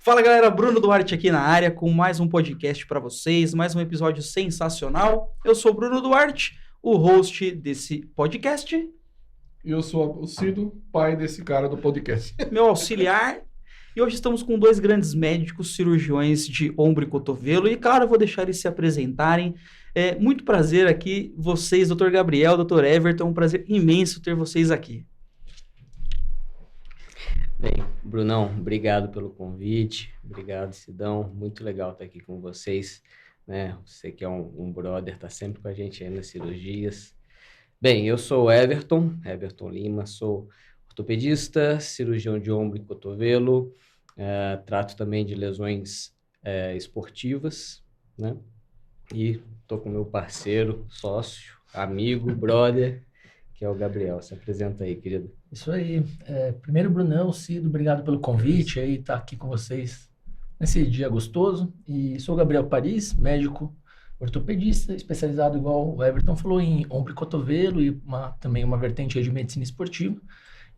Fala galera, Bruno Duarte aqui na área com mais um podcast para vocês, mais um episódio sensacional. Eu sou o Bruno Duarte, o host desse podcast. E eu sou o Cido, pai desse cara do podcast. Meu auxiliar. E hoje estamos com dois grandes médicos, cirurgiões de ombro e cotovelo. E claro, eu vou deixar eles se apresentarem. É muito prazer aqui, vocês, Dr. Gabriel, Dr. Everton, um prazer imenso ter vocês aqui. Bem, Brunão, obrigado pelo convite, obrigado, Sidão, muito legal estar aqui com vocês, né? Você que é um brother, tá sempre com a gente aí nas cirurgias. Bem, eu sou o Everton Lima, sou ortopedista, cirurgião de ombro e cotovelo, trato também de lesões esportivas, né? E tô com meu parceiro, sócio, amigo, brother, que é o Gabriel. Se apresenta aí, querido. Isso aí. Primeiro, Brunão, Cido, obrigado pelo convite aí, estar aqui com vocês nesse dia gostoso. E sou o Gabriel Paris, médico ortopedista, especializado, igual o Everton falou, em ombro e cotovelo e também uma vertente aí de medicina esportiva.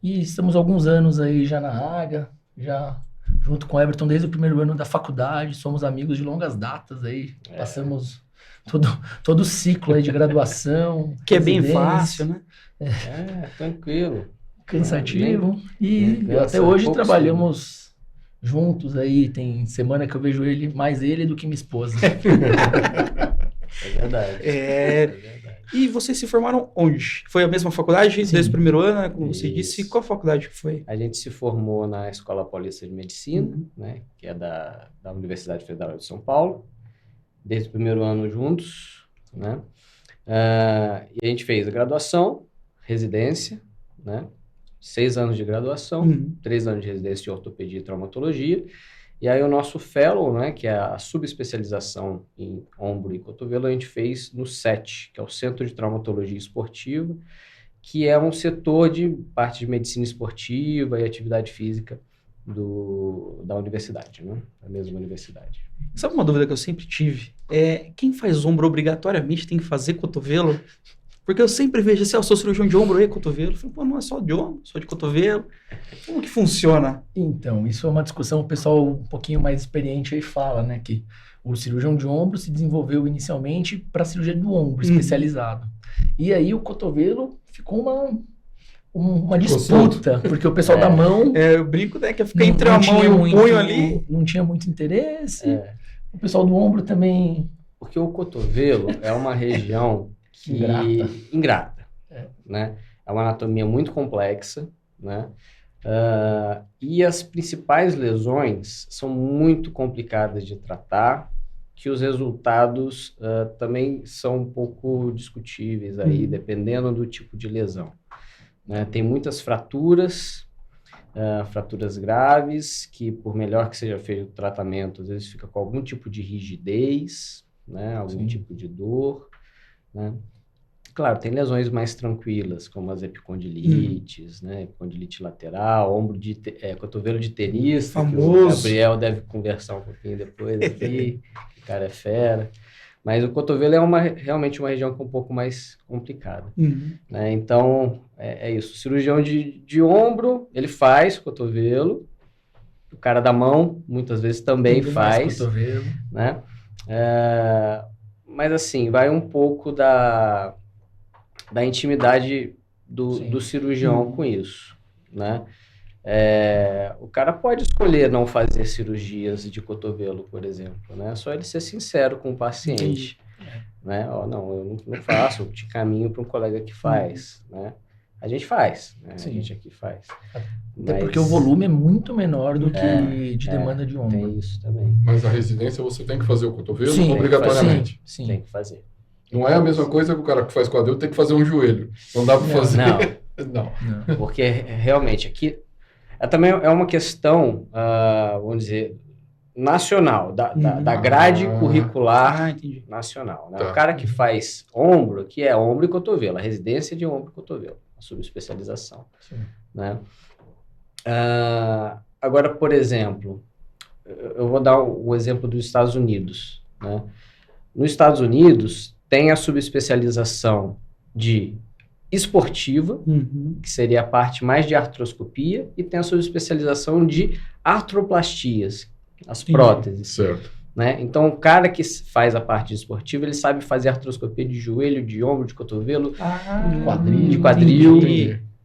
E estamos há alguns anos aí já na área, já junto com o Everton desde o primeiro ano da faculdade, somos amigos de longas datas aí, passamos todo o ciclo aí de graduação. Que é bem fácil, né? Tranquilo. Cansativo. E até hoje trabalhamos juntos aí. Tem semana que eu vejo mais ele do que minha esposa. É verdade. É verdade. E vocês se formaram onde? Foi a mesma faculdade? Sim. Desde o primeiro ano, né, como você disse? Qual faculdade que foi? A gente se formou na Escola Paulista de Medicina, né, que é da Universidade Federal de São Paulo. Desde o primeiro ano juntos, né? E a gente fez a graduação, residência, né? 6 anos de graduação, 3 anos de residência de ortopedia e traumatologia. E aí o nosso fellow, né, que é a subespecialização em ombro e cotovelo, a gente fez no CET, que é o Centro de Traumatologia Esportiva, que é um setor de parte de medicina esportiva e atividade física da universidade, né? Da mesma universidade. Sabe uma dúvida que eu sempre tive? Quem faz ombro obrigatoriamente tem que fazer cotovelo? Porque eu sempre vejo assim, eu sou cirurgião de ombro e cotovelo. Eu falo, pô, não é só de ombro, só de cotovelo. Como que funciona? Então, isso é uma discussão que o pessoal um pouquinho mais experiente aí fala, né? Que o cirurgião de ombro se desenvolveu inicialmente para cirurgia do ombro, especializado. E aí o cotovelo ficou uma disputa, porque o pessoal da mão... eu brinco, né, que fica entre a mão e o punho ali. Não tinha muito interesse. O pessoal do ombro também... Porque o cotovelo é uma região ingrata, né? É uma anatomia muito complexa, né? E as principais lesões são muito complicadas de tratar, que os resultados também são um pouco discutíveis aí, dependendo do tipo de lesão. Né? Tem muitas fraturas graves, que por melhor que seja feito o tratamento, às vezes fica com algum tipo de rigidez, né? Algum tipo de dor, né? Claro, tem lesões mais tranquilas, como as epicondilites, né? Epicondilite lateral, cotovelo de tenista, famoso. Que o Gabriel deve conversar um pouquinho depois aqui, o cara é fera. Mas o cotovelo é realmente uma região que é um pouco mais complicada. Né? Então, é isso. O cirurgião de ombro, ele faz cotovelo. O cara da mão, muitas vezes, também faz. Cotovelo. Né? Mas, assim, vai um pouco da intimidade do cirurgião com isso. Né? O cara pode escolher não fazer cirurgias de cotovelo, por exemplo, né? É só ele ser sincero com o paciente, né? Não, eu não faço, eu te caminho para um colega que faz, né? A gente faz, né? A gente aqui faz. Até porque o volume é muito menor do que de demanda de ombro. Tem isso também. Mas a residência você tem que fazer o cotovelo obrigatoriamente? Sim. Tem que fazer. Não é a mesma coisa que o cara que faz quadril tem que fazer um joelho. Não dá para fazer. Não. Porque realmente aqui também é uma questão, vamos dizer, nacional, da grade curricular nacional. Né? Tá. O cara que faz ombro, que é ombro e cotovelo, a residência de ombro e cotovelo, a subespecialização. Né? Agora, por exemplo, eu vou dar o exemplo dos Estados Unidos. Né? Nos Estados Unidos, tem a subespecialização de esportiva, que seria a parte mais de artroscopia, e tem a subespecialização de artroplastias, as próteses. Certo. Né? Então, o cara que faz a parte esportiva, ele sabe fazer artroscopia de joelho, de ombro, de cotovelo, de quadril,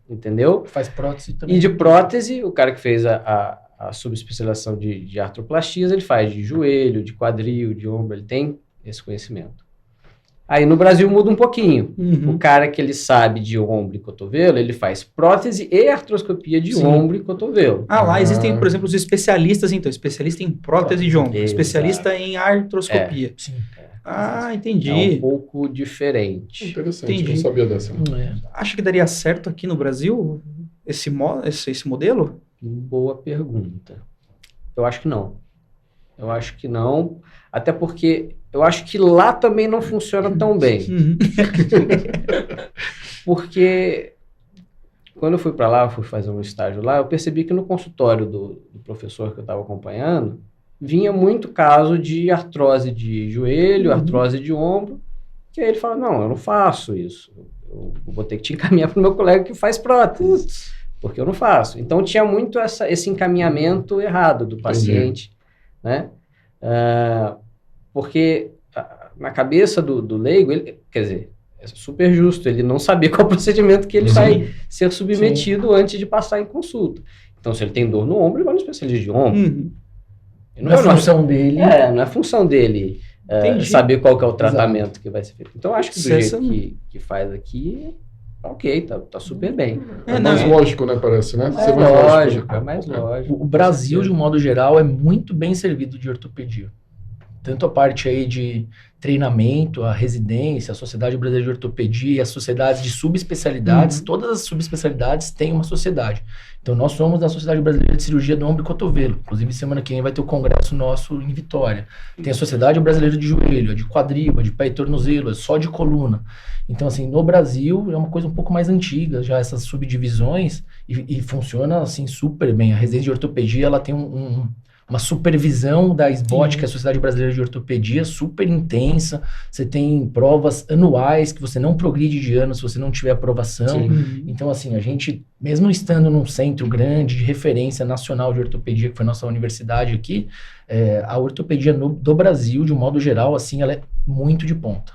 entendeu? Faz prótese também. E de prótese, o cara que fez a subespecialização de artroplastias, ele faz de joelho, de quadril, de ombro, ele tem esse conhecimento. Aí no Brasil muda um pouquinho. O cara que ele sabe de ombro e cotovelo, ele faz prótese e artroscopia de ombro e cotovelo. Lá existem, por exemplo, os especialistas, então, especialista em prótese de ombro, Exato. especialista em artroscopia. Sim. Entendi. É um pouco diferente. Interessante, Entendi. não sabia dessa. Acha que daria certo aqui no Brasil esse modelo? Boa pergunta. Eu acho que não. Eu acho que não, até porque eu acho que lá também não funciona tão bem. Porque quando eu fui para lá, fui fazer um estágio lá, eu percebi que no consultório do professor que eu estava acompanhando, vinha muito caso de artrose de joelho, artrose de ombro, que aí ele fala, não, eu não faço isso. Eu vou ter que te encaminhar para o meu colega que faz prótese, porque eu não faço. Então tinha muito esse encaminhamento errado do paciente, né? Porque na cabeça do leigo, quer dizer, é super justo, ele não saber qual procedimento que ele vai ser submetido antes de passar em consulta. Então, se ele tem dor no ombro, ele vai no especialista de ombro. Não é função dele. Não é função dele saber qual que é o tratamento que vai ser feito. Então, acho que do jeito que faz aqui, ok, tá super bem. É mais lógico, né, parece, né? É mais lógico. O Brasil, de um modo geral, é muito bem servido de ortopedia. Tanto a parte aí de treinamento, a residência, a Sociedade Brasileira de Ortopedia e as sociedades de subespecialidades, todas as subespecialidades têm uma sociedade. Então, nós somos da Sociedade Brasileira de Cirurgia do Ombro e Cotovelo. Inclusive, semana que vem vai ter o congresso nosso em Vitória. Tem a Sociedade Brasileira de Joelho, a de quadril, a de pé e tornozelo, só de coluna. Então, assim, no Brasil é uma coisa um pouco mais antiga, já essas subdivisões, e funciona, assim, super bem. A residência de ortopedia, ela tem uma supervisão da SBOT, que é a Sociedade Brasileira de Ortopedia, super intensa. Você tem provas anuais que você não progride de ano se você não tiver aprovação. Então, assim, a gente, mesmo estando num centro grande de referência nacional de ortopedia, que foi a nossa universidade aqui, a ortopedia do Brasil, de um modo geral, assim, ela é muito de ponta.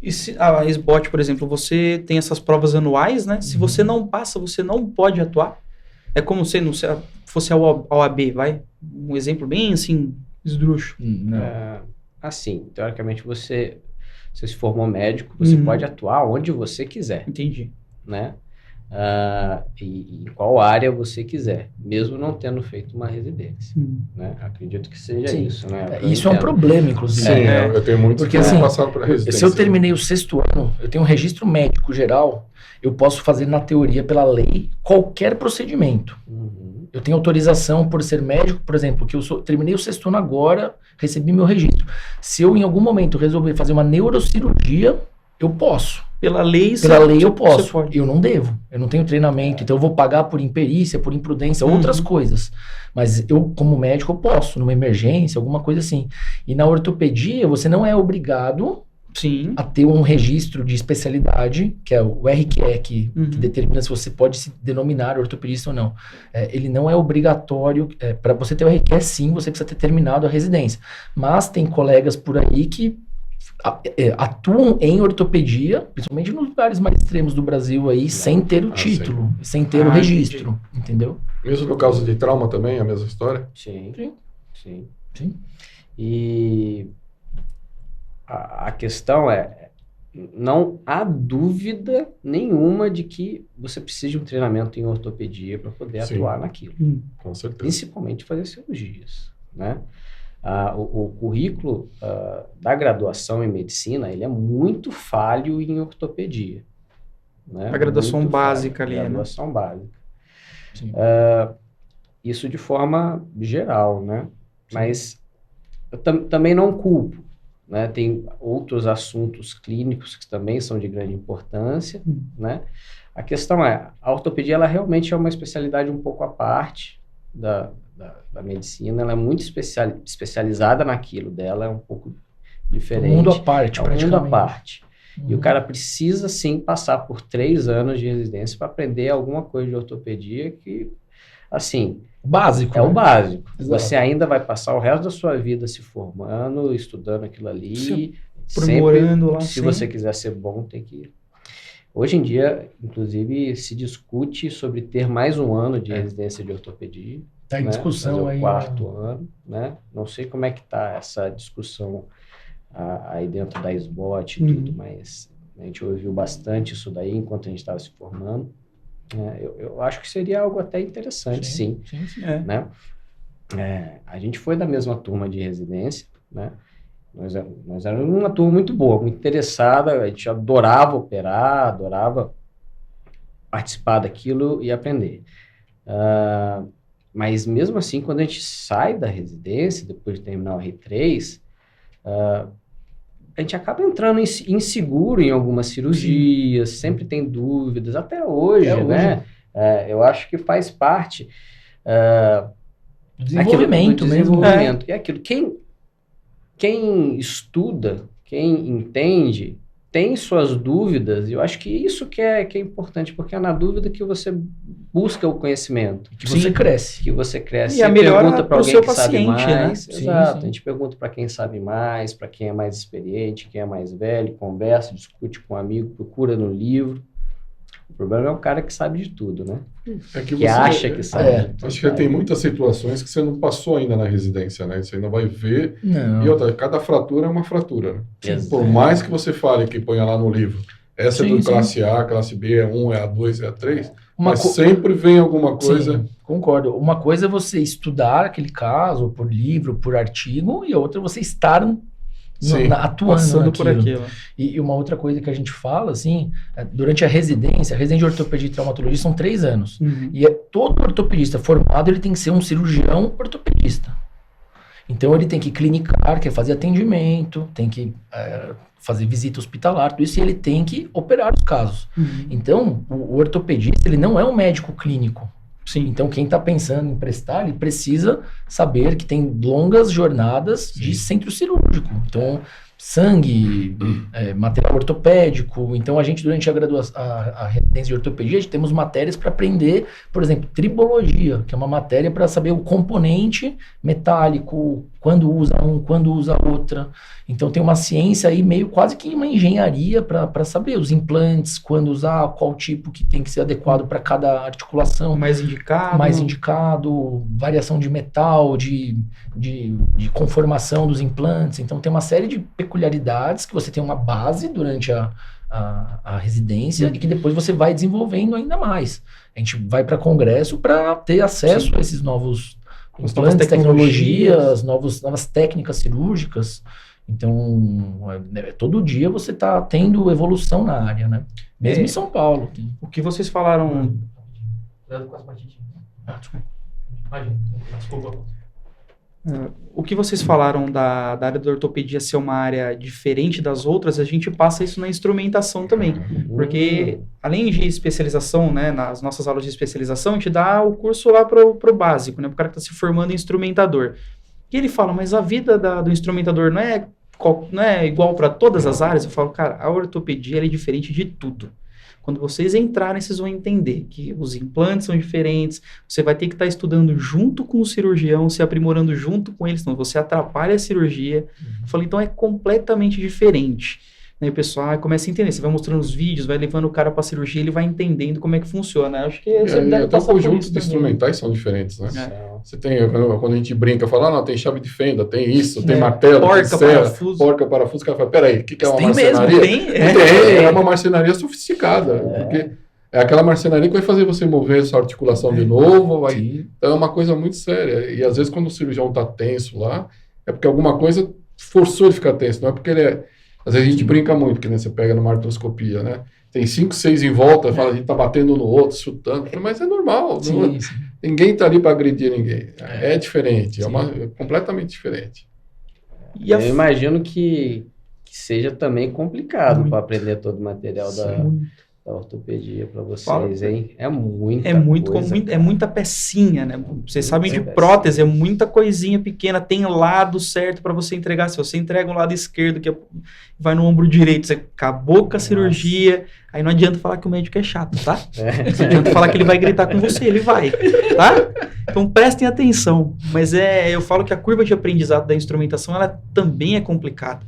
E se a SBOT, por exemplo, você tem essas provas anuais, né? Se você não passa, você não pode atuar. É como se não fosse a OAB, vai? Um exemplo bem, assim, esdrúxulo. Assim, teoricamente, você se formou médico, você pode atuar onde você quiser. Entendi. Né? E em qual área você quiser, mesmo não tendo feito uma residência. Né? Acredito que seja isso. Né? Isso é um problema, inclusive. Eu tenho muitos porque, que assim, passaram para residência. Se eu terminei o 6º ano, eu tenho um registro médico geral, eu posso fazer, na teoria, pela lei, qualquer procedimento. Eu tenho autorização por ser médico, por exemplo, que terminei o 6º ano agora, recebi meu registro. Se eu, em algum momento, resolver fazer uma neurocirurgia, eu posso. Pela lei, eu posso. Eu não devo. Eu não tenho treinamento, então eu vou pagar por imperícia, por imprudência, outras coisas. Mas eu, como médico, eu posso, numa emergência, alguma coisa assim. E na ortopedia, você não é obrigado a ter um registro de especialidade, que é o RQE, que determina se você pode se denominar ortopedista ou não. Ele não é obrigatório. Para você ter o RQE, sim, você precisa ter terminado a residência. Mas tem colegas por aí que atuam em ortopedia, principalmente nos lugares mais extremos do Brasil aí, sem ter o título, sem ter o registro, entendeu? Mesmo no caso de trauma também, a mesma história? Sim. E a questão não há dúvida nenhuma de que você precisa de um treinamento em ortopedia para poder atuar naquilo. Com certeza. Principalmente fazer cirurgias, né? O currículo da graduação em medicina, ele é muito falho em ortopedia. Né? A graduação muito básica falho, ali, graduação básica. Isso de forma geral, né? Mas eu também não culpo. Né? Tem outros assuntos clínicos que também são de grande importância. Né? A questão a ortopedia ela realmente é uma especialidade um pouco à parte da medicina, ela é muito especializada naquilo dela, é um pouco diferente. Um mundo à parte, praticamente. Um mundo à parte. E o cara precisa, sim, passar por 3 anos de residência para aprender alguma coisa de ortopedia que assim, Básico. é o né? básico. Exato. Você ainda vai passar o resto da sua vida se formando, estudando aquilo ali. Aprimorando lá, Se sim. você quiser ser bom, tem que... Hoje em dia, inclusive, se discute sobre ter mais um ano de residência de ortopedia. Tá em né? discussão Fazer aí. o quarto ano, né? Não sei como é que tá essa discussão aí dentro da SBOT e tudo, mas a gente ouviu bastante isso daí enquanto a gente estava se formando. Eu acho que seria algo até interessante, sim. É. Né? A gente foi da mesma turma de residência, né? Nós éramos uma turma muito boa, muito interessada, a gente adorava operar, adorava participar daquilo e aprender. Mas mesmo assim, quando a gente sai da residência, depois de terminar o R3, a gente acaba entrando inseguro em algumas cirurgias, sempre tem dúvidas, até hoje, né? Eu acho que faz parte Do desenvolvimento do mesmo. desenvolvimento. E aquilo, quem estuda, quem entende, tem suas dúvidas, e eu acho que isso que é importante, porque é na dúvida que você busca o conhecimento. Que você cresce. Que você cresce. E a melhora pergunta para pro alguém seu que sabe paciente, né? mais. Sim, Exato. sim. A gente pergunta para quem sabe mais, para quem é mais experiente, quem é mais velho, conversa, discute com um amigo, procura no livro. O problema é o cara que sabe de tudo, né? É Que acha que sabe de tudo. Acho que tem muitas situações que você não passou ainda na residência, né? Você ainda vai ver. Não. E outra, cada fratura é uma fratura, né? Exato. Por mais que você fale que ponha lá no livro, essa é Sim, do sim. classe A, classe B, é 1, é A2, é A3, Uma mas co- sempre vem alguma coisa. Sim, concordo. Uma coisa é você estudar aquele caso por livro, por artigo, e a outra é você estar Sim, atuando Passando por naquilo. aquilo. E uma outra coisa que a gente fala, assim, durante a residência de ortopedia e traumatologia são 3 anos. E todo ortopedista formado, ele tem que ser um cirurgião ortopedista. Então, ele tem que clinicar, que é fazer atendimento, tem que fazer visita hospitalar, tudo isso, e ele tem que operar os casos. Então, o ortopedista, ele não é um médico clínico. Sim. Então, quem está pensando em prestar, ele precisa saber que tem longas jornadas de centro cirúrgico. Então, sangue, material ortopédico. Então, a gente, durante a graduação, a residência de ortopedia, a gente temos matérias para aprender, por exemplo, tribologia, que é uma matéria para saber o componente metálico, quando usa um, quando usa outra. Então, tem uma ciência aí, meio quase que uma engenharia para saber os implantes, quando usar, qual tipo que tem que ser adequado para cada articulação. Mais indicado. Variação de metal, de conformação dos implantes. Então, tem uma série de peculiaridades que você tem uma base durante a residência e que depois você vai desenvolvendo ainda mais. A gente vai para congresso para ter acesso a esses novos implantes, tecnologias, novas técnicas cirúrgicas. Então, todo dia você está tendo evolução na área, né? Mesmo em São Paulo. O que vocês falaram... Desculpa. O que vocês falaram da área da ortopedia ser uma área diferente das outras, a gente passa isso na instrumentação também. Porque, além de especialização, né, nas nossas aulas de especialização, a gente dá o curso lá pro básico, né, pro cara que está se formando em instrumentador. E ele fala, mas a vida do instrumentador não é igual para todas as áreas? Eu falo, cara, a ortopedia ela é diferente de tudo. Quando vocês entrarem, vocês vão entender que os implantes são diferentes, você vai ter que estar estudando junto com o cirurgião, se aprimorando junto com ele, senão você atrapalha a cirurgia. Eu falei, então é completamente diferente. Aí o pessoal começa a entender, você vai mostrando os vídeos, vai levando o cara para a cirurgia, ele vai entendendo como é que funciona. Acho que você deve até o passar por conjunto isso de também. instrumentais são diferentes, né? Você tem, quando a gente brinca, fala, não, tem chave de fenda, tem isso, tem martelo, porca, tem serra, parafuso. porca, parafuso. O cara fala, peraí, o que é uma Tem marcenaria? mesmo, Tem, é uma marcenaria sofisticada, porque é aquela marcenaria que vai fazer você mover essa articulação de novo, então é uma coisa muito séria. E às vezes quando o cirurgião está tenso lá, é porque alguma coisa forçou ele ficar tenso, não é porque ele é... Às vezes a gente brinca muito, que nem você pega numa artroscopia, né? Tem 5, 6 em volta, fala, a gente tá batendo no outro, chutando. Mas é normal. Sim. Ninguém tá ali para agredir ninguém. É diferente, é completamente diferente. Eu imagino que seja também complicado para aprender todo o material da ortopedia para vocês, Fala. hein? É muita coisa, é muita pecinha, né? Vocês sabem de Muita prótese, é muita coisinha pequena, tem lado certo para você entregar. Se você entrega um lado esquerdo, que vai no ombro direito, você acabou com a cirurgia. Aí não adianta falar que o médico é chato, tá? Não adianta falar que ele vai gritar com você, ele vai, tá? Então prestem atenção. Mas eu falo que a curva de aprendizado da instrumentação, ela também é complicada.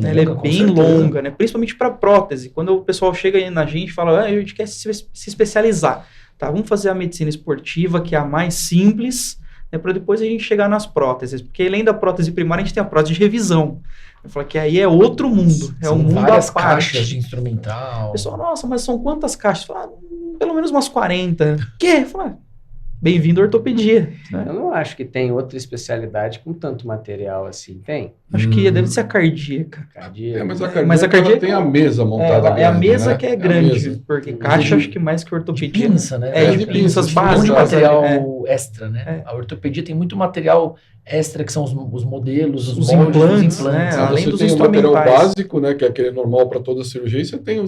Ela é bem longa, né? Principalmente para prótese. Quando o pessoal chega aí na gente e fala, a gente quer se especializar, tá? Vamos fazer a medicina esportiva, que é a mais simples, né? Para depois a gente chegar nas próteses. Porque além da prótese primária, a gente tem a prótese de revisão. Eu falo que aí é outro mundo, é um mundo à parte. Caixas de instrumental. Pessoal, nossa, mas são quantas caixas? Fala, pelo menos umas 40. Quê? Fala, bem-vindo à ortopedia. Né? Eu não acho que tem outra especialidade com tanto material assim. Tem? Acho que deve ser a cardíaca. Cardíaco. Mas a cardíaca ela tem a mesa montada grande, é a mesa, né? que é grande, porque caixa acho que mais que ortopedia. De pinça, né? De pinças Tem um monte de básicas. material extra, né? A ortopedia tem muito material extra, que são os modelos, os moldes, implantes, os implantes. né? Além Você dos tem o material instrumentais. básico, né, que é aquele normal para toda cirurgia, e você tem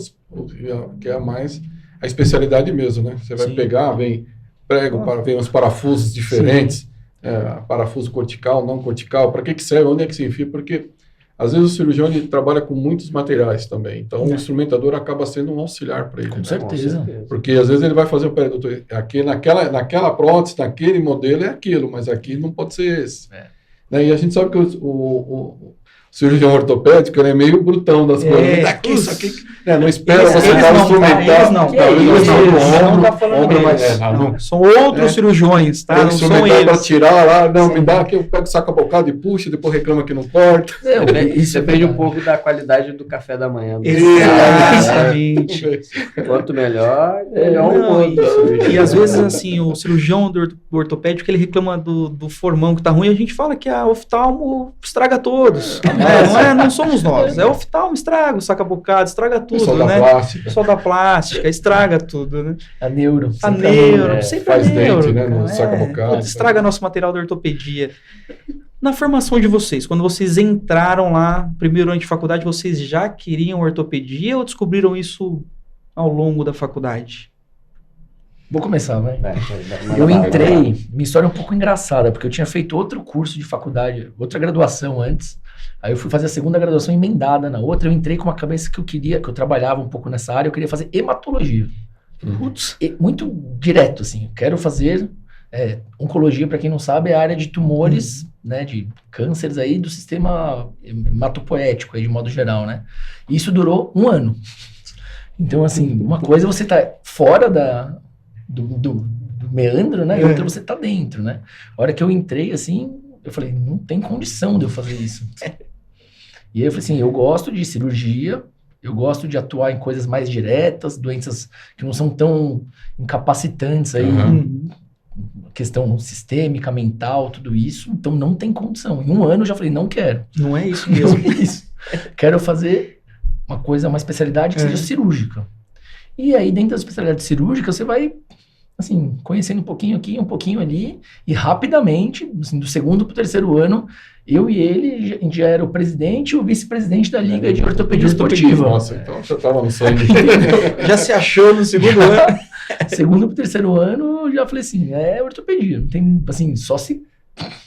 que é mais a especialidade mesmo, né? Você vai pegar, vem prego, vem uns parafusos diferentes, parafuso cortical, não cortical, para que serve, onde é que se enfia, porque às vezes o cirurgião ele trabalha com muitos materiais também, então o instrumentador acaba sendo um auxiliar para ele. Com né? certeza. Porque às vezes ele vai fazer, peraí, doutor, aqui naquela prótese, naquele modelo é aquilo, mas aqui não pode ser esse. Né? E a gente sabe que o cirurgião ortopédico ele é meio brutão das coisas. Daqui, isso aqui. Não espera você dar o instrumental. Eles não tá falando não. São outros cirurgiões, tá? Não são eles. Para tirar lá, não, me dá aqui, eu pego o saca-bocado e puxa, depois reclama que não corta. Isso depende um pouco da qualidade do café da manhã. Exatamente. Quanto melhor o outro. E às vezes, assim, o cirurgião do ortopédico, ele reclama do formão que tá ruim, a gente fala que a oftalmo estraga todos. Não somos nós. A oftalmo estraga o saca-bocado, estraga tudo, né? Só da plástica, estraga tudo, né? A neuro. Sempre faz a neuro. Dente, né? No saca-bocado. Estraga nosso material da ortopedia. Na formação de vocês, quando vocês entraram lá, primeiro ano de faculdade, vocês já queriam ortopedia ou descobriram isso ao longo da faculdade? Vou começar, vai. Eu entrei, minha história é um pouco engraçada, porque eu tinha feito outro curso de faculdade, outra graduação antes, aí eu fui fazer a segunda graduação emendada na outra, eu entrei com uma cabeça que eu trabalhava um pouco nessa área, eu queria fazer hematologia. Putz, muito direto, assim, eu quero fazer oncologia, para quem não sabe, é a área de tumores, né, de cânceres aí do sistema hematopoético, aí, de modo geral, né. E isso durou 1 ano. Então, assim, uma coisa é você tá fora do meandro, né? E outra você tá dentro, né? A hora que eu entrei, assim, eu falei, não tem condição de eu fazer isso. E aí eu falei assim, eu gosto de cirurgia, eu gosto de atuar em coisas mais diretas, doenças que não são tão incapacitantes aí, questão sistêmica, mental, tudo isso, então não tem condição. Em 1 ano eu já falei, não quero. Não é isso mesmo. Quero fazer uma especialidade que seja cirúrgica. E aí, dentro da especialidade cirúrgica, você vai, assim, conhecendo um pouquinho aqui, um pouquinho ali, e rapidamente, assim, do 2º para o 3º ano, eu e ele, a gente já era o presidente e o vice-presidente da Liga de Ortopedia Esportiva. Nossa, então você estava no sangue. Já se achou no 2º ano. 2º para o 3º ano, eu já falei assim, ortopedia, não tem, assim, só se...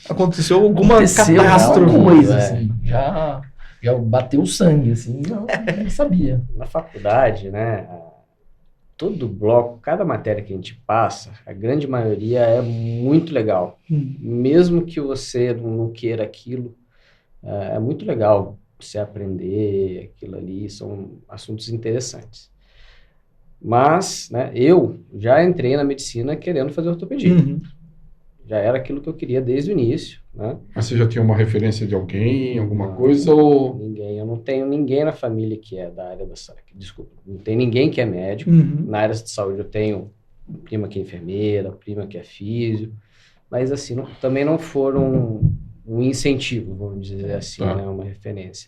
Aconteceu alguma catástrofe. Coisa, assim, já bateu o sangue, assim, eu sabia. Na faculdade, né, todo bloco, cada matéria que a gente passa, a grande maioria é muito legal. Mesmo que você não queira aquilo, é muito legal você aprender aquilo ali, são assuntos interessantes. Mas, né, eu já entrei na medicina querendo fazer ortopedia. Já era aquilo que eu queria desde o início, né? Mas você já tinha uma referência de alguém, alguma coisa, ou... Ninguém, eu não tenho ninguém na família que é da área da saúde. Desculpa, não tem ninguém que é médico. Na área de saúde eu tenho prima que é enfermeira, prima que é físio, mas assim, também não foram um incentivo, vamos dizer assim, né? Uma referência.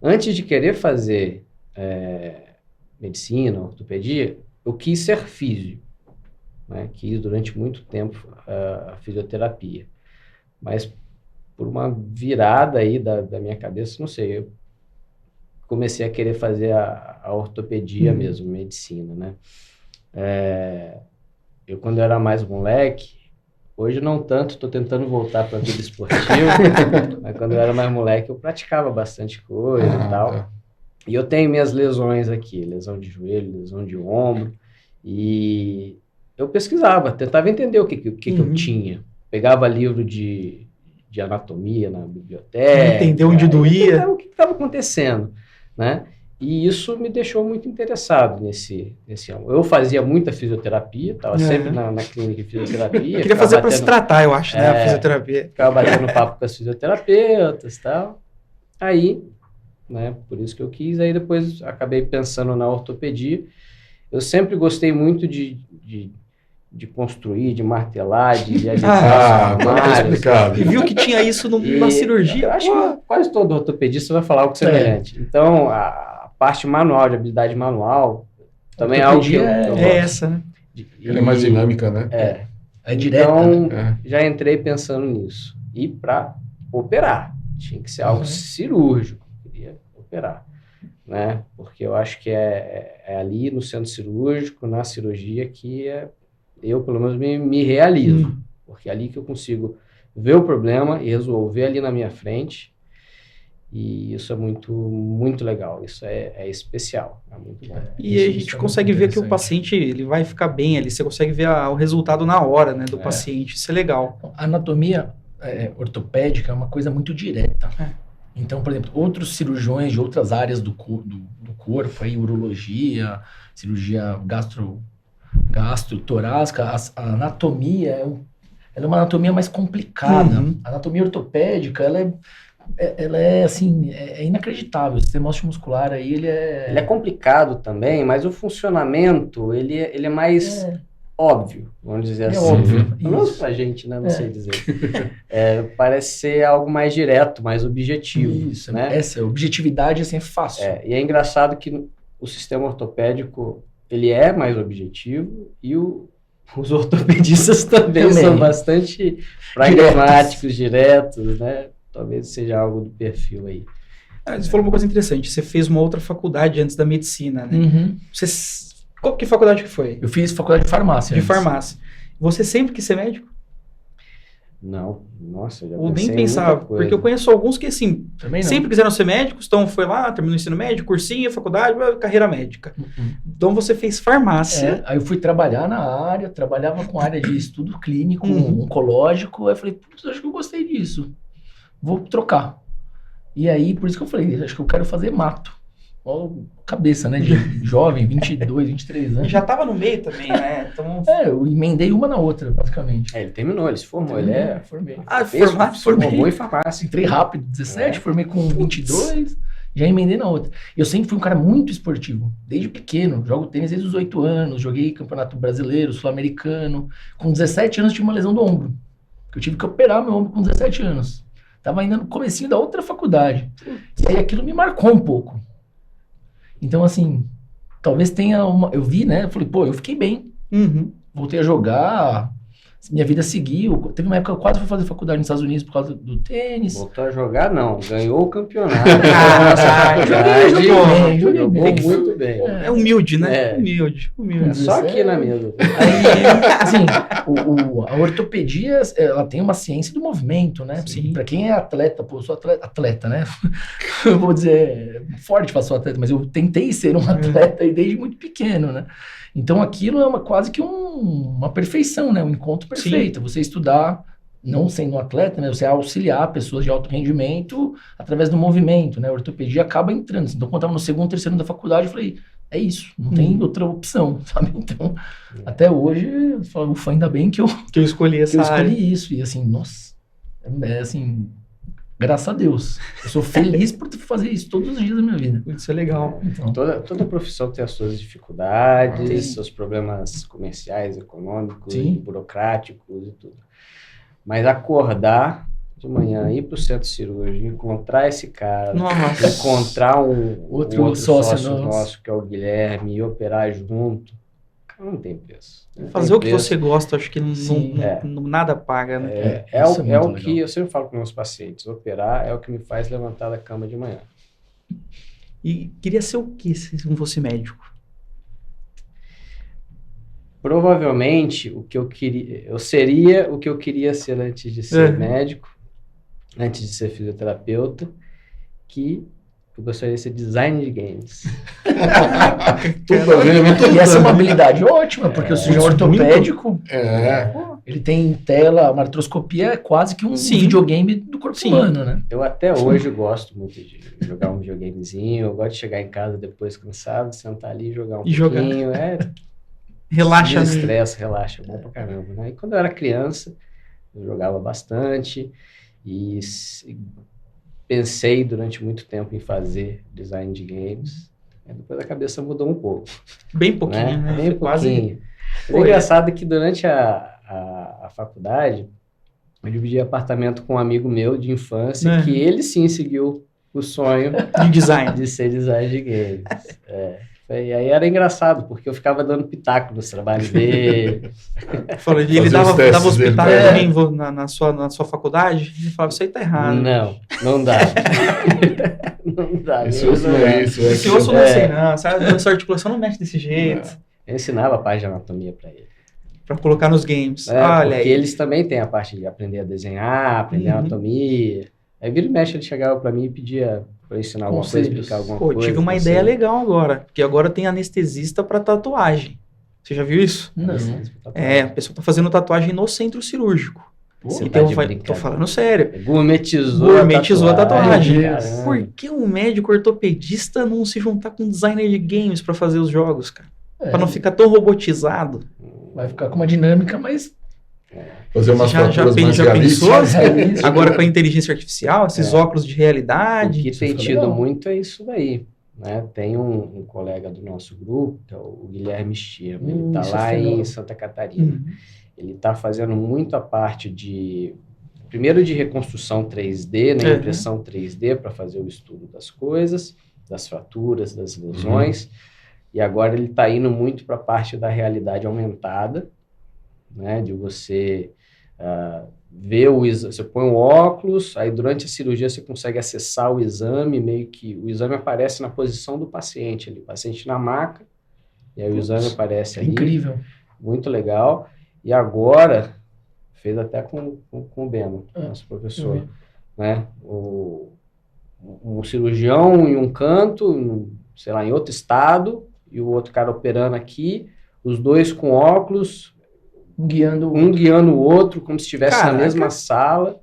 Antes de querer fazer medicina, ortopedia, eu quis ser físio. Né, quis durante muito tempo a fisioterapia, mas por uma virada aí da minha cabeça, não sei, eu comecei a querer fazer a ortopedia mesmo, medicina, né? Eu, quando eu era mais moleque, hoje não tanto, estou tentando voltar para a vida esportiva, mas quando eu era mais moleque eu praticava bastante coisa e tal. Tá. E eu tenho minhas lesões aqui, lesão de joelho, lesão de ombro, e eu pesquisava, tentava entender o que eu tinha. Pegava livro de anatomia na biblioteca. Entender onde doía. O que estava acontecendo, né? E isso me deixou muito interessado nesse âmbito. Eu fazia muita fisioterapia, estava sempre na clínica de fisioterapia. Eu queria fazer para se tratar, eu acho, né? A fisioterapia. Ficava batendo papo com as fisioterapeutas e tal. Aí, né? Por isso que eu quis. Aí depois acabei pensando na ortopedia. Eu sempre gostei muito de construir, de martelar, de tá explicado. E viu que tinha isso na cirurgia? Eu acho que quase todo ortopedista vai falar algo semelhante. Então, a parte manual, de habilidade manual, também é algo que eu gosto. Essa, né? Ela é mais dinâmica, né? É direta, então, né? Já entrei pensando nisso. E para operar, tinha que ser algo cirúrgico, queria operar, né? Porque eu acho que é ali no centro cirúrgico, na cirurgia, que eu, pelo menos, me realizo. Porque é ali que eu consigo ver o problema e resolver ali na minha frente. E isso é muito, muito legal. Isso é especial. É muito bom. E a gente consegue ver que o paciente ele vai ficar bem ali. Você consegue ver o resultado na hora, né, do paciente. Isso é legal. A anatomia ortopédica é uma coisa muito direta. Então, por exemplo, outros cirurgiões de outras áreas do corpo, aí, urologia, cirurgia gastrotorácica, a anatomia ela é uma anatomia mais complicada. A anatomia ortopédica, ela é assim, é inacreditável. O sistema osteomuscular aí, ele é complicado também, mas o funcionamento, ele é mais óbvio, vamos dizer assim. Óbvio. Pelo menos pra gente, né? Não sei dizer. Parece ser algo mais direto, mais objetivo. Isso, né? Essa objetividade, assim, é fácil. E é engraçado que o sistema ortopédico, ele é mais objetivo e os ortopedistas também são bastante pragmáticos, diretos, né? Talvez seja algo do perfil aí. Você falou uma coisa interessante. Você fez uma outra faculdade antes da medicina, né? Qual que faculdade que foi? Eu fiz faculdade de farmácia. De farmácia. Você sempre quis ser médico? Não. Nossa, eu já Ou pensei nem pensava. muita coisa. Porque eu conheço alguns que, assim, também não. Sempre quiseram ser médicos. Então, foi lá, terminou o ensino médio, cursinho, faculdade, carreira médica. Então, você fez farmácia. Aí eu fui trabalhar na área, trabalhava com área de estudo clínico, oncológico. Aí eu falei, putz, acho que eu gostei disso. Vou trocar. E aí, por isso que eu falei, acho que eu quero fazer mato. Ó, cabeça, né? De jovem, 22, 23 anos. Já estava no meio também, né? Então... eu emendei uma na outra, basicamente. Ele terminou, ele se formou. Formei. Formou em farmácia. Entrei rápido, 17, formei com 22, já emendei na outra. Eu sempre fui um cara muito esportivo, desde pequeno. Jogo tênis desde os 8 anos, joguei campeonato brasileiro, sul-americano. Com 17 anos tive uma lesão do ombro. Eu tive que operar meu ombro com 17 anos. Tava ainda no comecinho da outra faculdade. E aí aquilo me marcou um pouco. Então, assim, talvez tenha uma... Eu vi, né? Eu falei, eu fiquei bem. Voltei a jogar, minha vida seguiu. Teve uma época que eu quase fui fazer faculdade nos Estados Unidos por causa do tênis. Voltou a jogar, não. Ganhou o campeonato. Joguei bem. Muito bem. É humilde, né? Humilde. Só aqui na mesa. Aí, assim, a ortopedia, ela tem uma ciência do movimento, né? Sim. Pra quem é atleta, eu sou atleta, né? Eu vou dizer, forte para sou atleta, mas eu tentei ser um atleta desde muito pequeno, né? Então aquilo é quase que uma perfeição, né? Um encontro perfeito. Você estudar, não sendo um atleta, né? Você auxiliar pessoas de alto rendimento através do movimento, né? A ortopedia acaba entrando. Então, quando eu estava no segundo, terceiro da faculdade, eu falei, é isso, não tem outra opção, sabe? Então, até hoje, eu falo, ufa, ainda bem que eu escolhi essa área. Eu escolhi isso. E assim, nossa, assim... Graças a Deus. Eu sou feliz por fazer isso todos os dias da minha vida. Isso é legal. Então, toda profissão tem as suas dificuldades, seus problemas comerciais, econômicos, burocráticos e tudo. Mas acordar de manhã, ir para o centro cirúrgico, encontrar esse cara, encontrar um outro sócio nosso, que é o Guilherme, e operar junto, não tem preço. Fazer o que você gosta, acho que nada paga, né? É o que eu sempre falo com meus pacientes, operar é o que me faz levantar da cama de manhã. E queria ser o quê se não fosse médico? Provavelmente, eu seria o que eu queria ser antes de ser médico, antes de ser fisioterapeuta, que eu gostaria de ser designer de games. Tudo a ver, né? E essa é uma habilidade ótima, porque o cirurgião ortopédico, ele tem tela, uma artroscopia é quase que um videogame do corpo humano, né? Eu até hoje gosto muito de jogar um videogamezinho, eu gosto de chegar em casa depois cansado, sentar ali e jogar um pouquinho. Relaxa. Desestressa, relaxa, bom pra caramba, né? E quando eu era criança, eu jogava bastante e pensei durante muito tempo em fazer design de games. Depois a cabeça mudou um pouco. Bem pouquinho, né? Bem pouquinho. Mas é engraçado que durante a faculdade, eu dividi apartamento com um amigo meu de infância, que ele sim seguiu o sonho de design, de ser design de games. E aí era engraçado, porque eu ficava dando pitaco nos trabalhos dele. E ele dava os pitacos também na sua faculdade? Ele falava, isso aí tá errado. Não dá. Não dá. Esse osso não é isso. Esse osso não sei não, sabe? Essa articulação não mexe desse jeito. Eu ensinava a parte de anatomia pra ele. Pra colocar nos games. Olha porque eles também têm a parte de aprender a desenhar, aprender anatomia. Aí vira e mexe, ele chegava pra mim e pedia pra eu ensinar alguma coisa, explicar alguma coisa. Tive uma ideia legal agora, porque agora tem anestesista pra tatuagem. Você já viu isso? Não. A pessoa tá fazendo tatuagem no centro cirúrgico. Tô falando sério. Gourmetizou a tatuagem. Por que um médico ortopedista não se juntar com um designer de games pra fazer os jogos, cara? Pra não ficar tão robotizado. Vai ficar com uma dinâmica, mas... Fazer umas fraturas mais realistas. Agora com a inteligência artificial, esses óculos de realidade. O que tem tido muito é isso daí. Né? Tem um colega do nosso grupo, que é o Guilherme Schirmer, ele está lá em Santa Catarina. Ele está fazendo muito a parte primeiro de reconstrução 3D, né? Impressão 3D para fazer o estudo das coisas, das fraturas, das lesões. E agora ele está indo muito para a parte da realidade aumentada, né? De você ver você põe o óculos, aí durante a cirurgia você consegue acessar o exame, meio que o exame aparece na posição do paciente ali, o paciente na maca, e aí o exame aparece ali. Incrível. Muito legal. E agora, fez até com o Beno, nosso professor, né? Um cirurgião em um canto, sei lá, em outro estado, e o outro cara operando aqui, os dois com óculos, um guiando o outro, como se estivesse na mesma sala.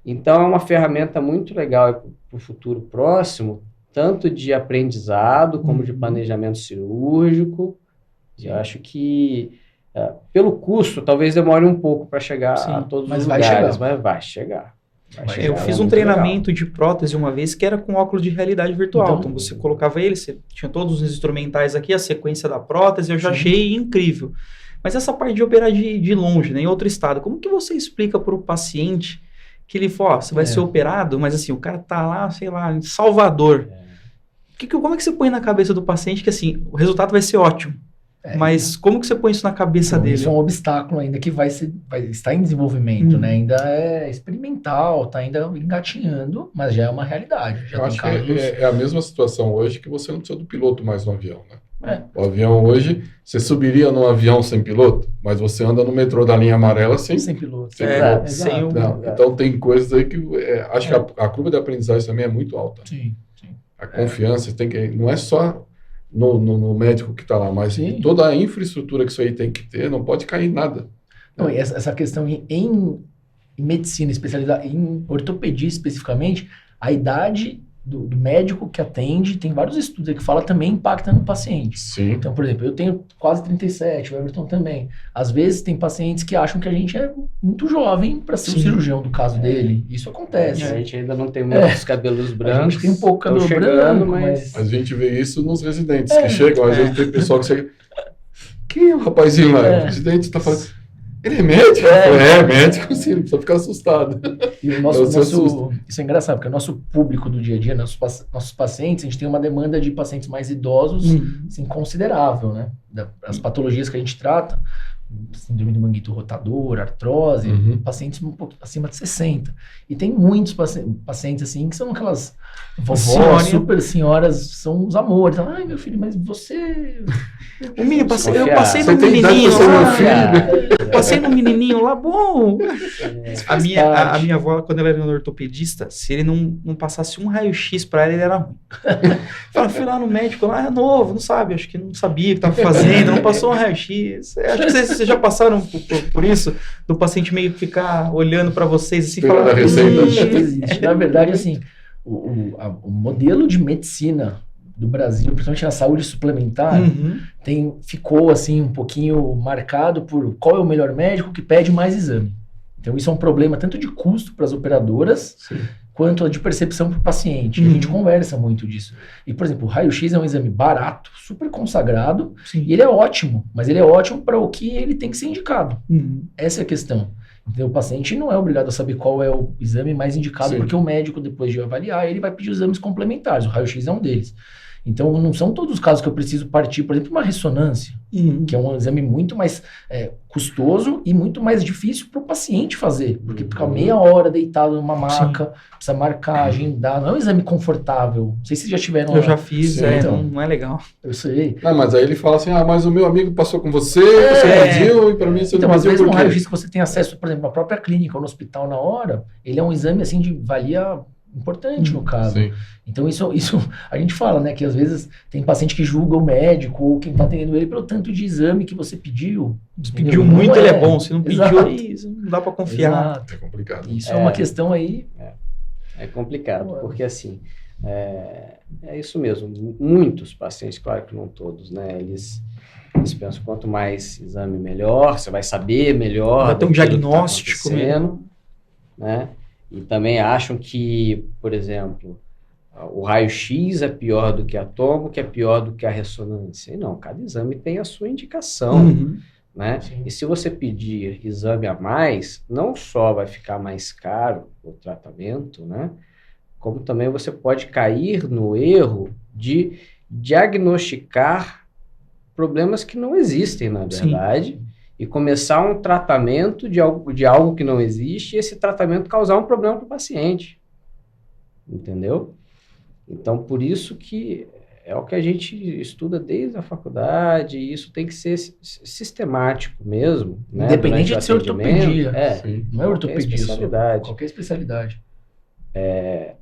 Então, é uma ferramenta muito legal para o futuro próximo, tanto de aprendizado, como de planejamento cirúrgico. Eu acho que, pelo custo, talvez demore um pouco para chegar a todos os lugares, mas vai chegar. Eu fiz um treinamento de prótese uma vez que era com óculos de realidade virtual. Então você colocava ele, você tinha todos os instrumentais aqui, a sequência da prótese, eu já achei incrível. Mas essa parte de operar de longe, né, em outro estado, como que você explica para o paciente que ele fala, você vai ser operado, mas assim, o cara tá lá, sei lá, em Salvador. Como é que você põe na cabeça do paciente que assim, o resultado vai ser ótimo? Mas como que você põe isso na cabeça dele? Isso é um obstáculo ainda que vai estar em desenvolvimento, né? Ainda é experimental, tá ainda engatinhando, mas já é uma realidade. Já eu acho que é a mesma situação hoje que você não precisa do piloto mais no avião, né? O avião hoje, você subiria num avião sem piloto, mas você anda no metrô da linha amarela sem piloto. Então tem coisas aí que acho que a curva de aprendizagem também é muito alta. Sim. A confiança não é só no médico que está lá, mas toda a infraestrutura que isso aí tem que ter, não pode cair nada. Não, e essa questão em medicina especializada, em ortopedia especificamente, a idade do médico que atende, tem vários estudos aí que fala também impacta no paciente. Sim. Então, por exemplo, eu tenho quase 37, o Everton também. Às vezes tem pacientes que acham que a gente é muito jovem para ser um cirurgião do caso dele. Isso acontece. A gente ainda não tem muitos cabelos brancos. A gente tem um pouco cabelo branco, mas a gente vê isso nos residentes que chegam. Às vezes tem pessoal que chega... Quem é o rapazinho lá? O residente está falando... Ele é médico? Médico, sim, não precisa ficar assustado. E isso é engraçado, porque o nosso público do dia a dia, nossos pacientes, a gente tem uma demanda de pacientes mais idosos, assim, considerável, né? As patologias que a gente trata, síndrome do manguito rotador, artrose, pacientes um pouco acima de 60. E tem muitos pacientes assim que são aquelas vovós, super senhoras, são os amores. Ai, meu filho, mas você... Eu passei no Você tem idade menininho pra ser meu lá. filho? Passei no menininho lá, bom. A minha parte. avó, quando ela era no ortopedista, se ele não passasse um raio-x pra ela, ele era ruim. Ela fui lá no médico, lá, é novo, não sabe, acho que não sabia o que estava fazendo, não passou um raio-x. Acho que vocês já passaram por isso, do paciente meio que ficar olhando pra vocês assim, Esperando falando, a receita. Existe. Na verdade, assim, o modelo de medicina do Brasil, principalmente na saúde suplementar, ficou assim um pouquinho marcado por qual é o melhor médico que pede mais exame. Então isso é um problema tanto de custo para as operadoras, quanto de percepção para o paciente. A gente conversa muito disso. E, por exemplo, o raio-x é um exame barato, super consagrado, e ele é ótimo, mas ele é ótimo para o que ele tem que ser indicado. Essa é a questão. Então, o paciente não é obrigado a saber qual é o exame mais indicado, porque o médico, depois de avaliar, ele vai pedir exames complementares. O raio-x é um deles. Então, não são todos os casos que eu preciso partir, por exemplo, uma ressonância, que é um exame muito mais custoso e muito mais difícil para o paciente fazer, porque fica meia hora deitado numa maca, precisa marcar, agendar, não é um exame confortável. Não sei se vocês já tiveram... Eu já fiz, então, não é legal. Eu sei. Não, mas aí ele fala assim, mas o meu amigo passou com você pediu, e para mim você então, não às pediu vezes por um quê? raio-x que você tem acesso, por exemplo, na própria clínica ou no hospital na hora, ele é um exame assim de valia importante no caso. Sim. Então isso a gente fala, né, que às vezes tem paciente que julga o médico ou quem está atendendo ele pelo tanto de exame que você pediu. Se pediu muito, ele é bom. Se não pediu, aí não dá para confiar. Exato. É complicado. Isso é uma questão aí... É complicado, porque assim, é isso mesmo. Muitos pacientes, claro que não todos, né, eles pensam quanto mais exame melhor, você vai saber melhor. Vai ter um daquilo que tá diagnóstico acontecendo, né? E também acham que, por exemplo, o raio-x é pior do que a tomo, que é pior do que a ressonância. E não, cada exame tem a sua indicação, né? Sim. E se você pedir exame a mais, não só vai ficar mais caro o tratamento, né? Como também você pode cair no erro de diagnosticar problemas que não existem, na verdade. Sim. E começar um tratamento de algo que não existe e esse tratamento causar um problema para o paciente. Entendeu? Então, por isso que é o que a gente estuda desde a faculdade, e isso tem que ser sistemático mesmo. Né? Independente de ser ortopedia. Não é ortopedia, qualquer especialidade.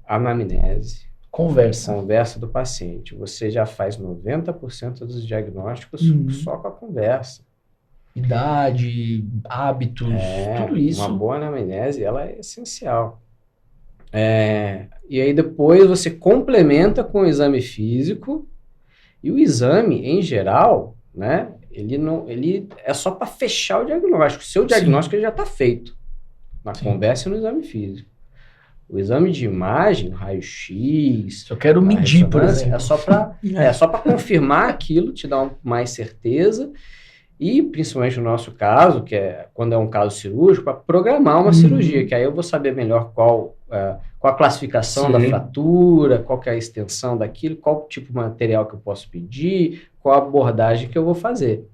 Anamnese. Conversa do paciente. Você já faz 90% dos diagnósticos só com a conversa. Idade, hábitos, tudo isso. Uma boa anamnese, ela é essencial. E aí depois você complementa com o exame físico, e o exame, em geral, né, ele é só para fechar o diagnóstico. O seu diagnóstico ele já está feito, na conversa e no exame físico. O exame de imagem, raio-x... Eu quero medir, por exemplo. É só para confirmar aquilo, te dar mais certeza. E, principalmente no nosso caso, que é quando é um caso cirúrgico, para programar uma cirurgia, que aí eu vou saber melhor qual a classificação da fratura, qual que é a extensão daquilo, qual tipo de material que eu posso pedir, qual a abordagem que eu vou fazer.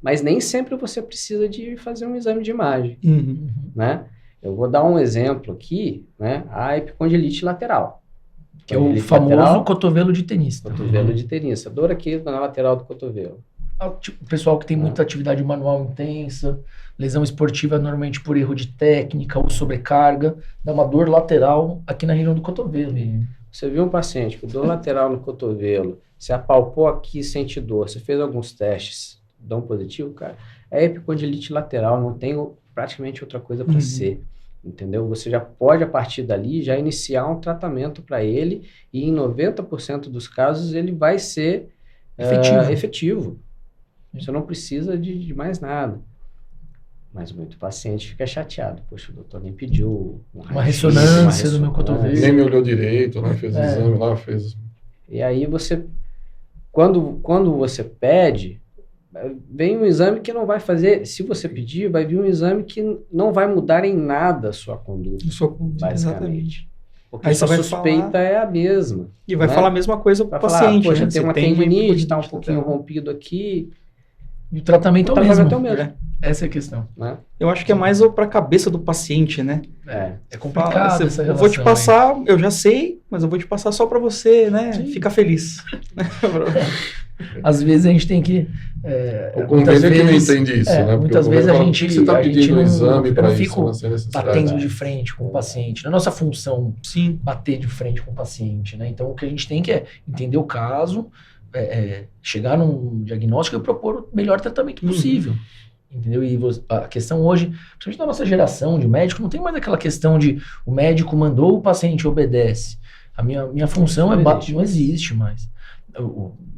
Mas nem sempre você precisa de fazer um exame de imagem, né? Eu vou dar um exemplo aqui, né? A epicondilite lateral. Que é o famoso cotovelo de tenista. Cotovelo de tenista. Dor aqui na lateral do cotovelo. O pessoal que tem muita atividade manual intensa, lesão esportiva normalmente por erro de técnica ou sobrecarga, dá uma dor lateral aqui na região do cotovelo. Você viu um paciente com dor lateral no cotovelo, você apalpou aqui e sente dor, você fez alguns testes, dão positivo, cara? É epicondilite lateral, não tem praticamente outra coisa para ser, entendeu? Você já pode, a partir dali, já iniciar um tratamento para ele, e em 90% dos casos ele vai ser efetivo. Você não precisa de mais nada. Mas muito paciente fica chateado. Poxa, o doutor nem pediu uma ressonância do meu cotovelo. Nem me olhou direito, né? Fez exame lá, fez... E aí você, quando você pede, vem um exame que não vai fazer, se você pedir, vai vir um exame que não vai mudar em nada a sua conduta, basicamente. Exatamente. Porque a sua suspeita é a mesma. E vai falar a mesma coisa para o paciente. Poxa, tem uma tendinite, está um pouquinho rompido aqui. E o tratamento é o mesmo. Essa é a questão. né? Eu acho que é mais para a cabeça do paciente, né? É complicado essa Eu relação. vou te passar, eu já sei, mas eu vou te passar só para você, né? Sim. Ficar feliz. Às vezes a gente tem que... O convênio é que não entende isso, né? Porque muitas o vezes a convênio fala, gente... por que você está a gente pedindo um não- exame eu para não isso, fico sem necessidade. batendo de frente com o paciente. Não é nossa função Sim. bater de frente com o paciente, né? Então, o que a gente tem que é entender o caso, chegar num diagnóstico e propor o melhor tratamento possível. Entendeu? E a questão hoje, principalmente na nossa geração de médico, não tem mais aquela questão de o médico mandou, o paciente obedece. A minha função não existe mais.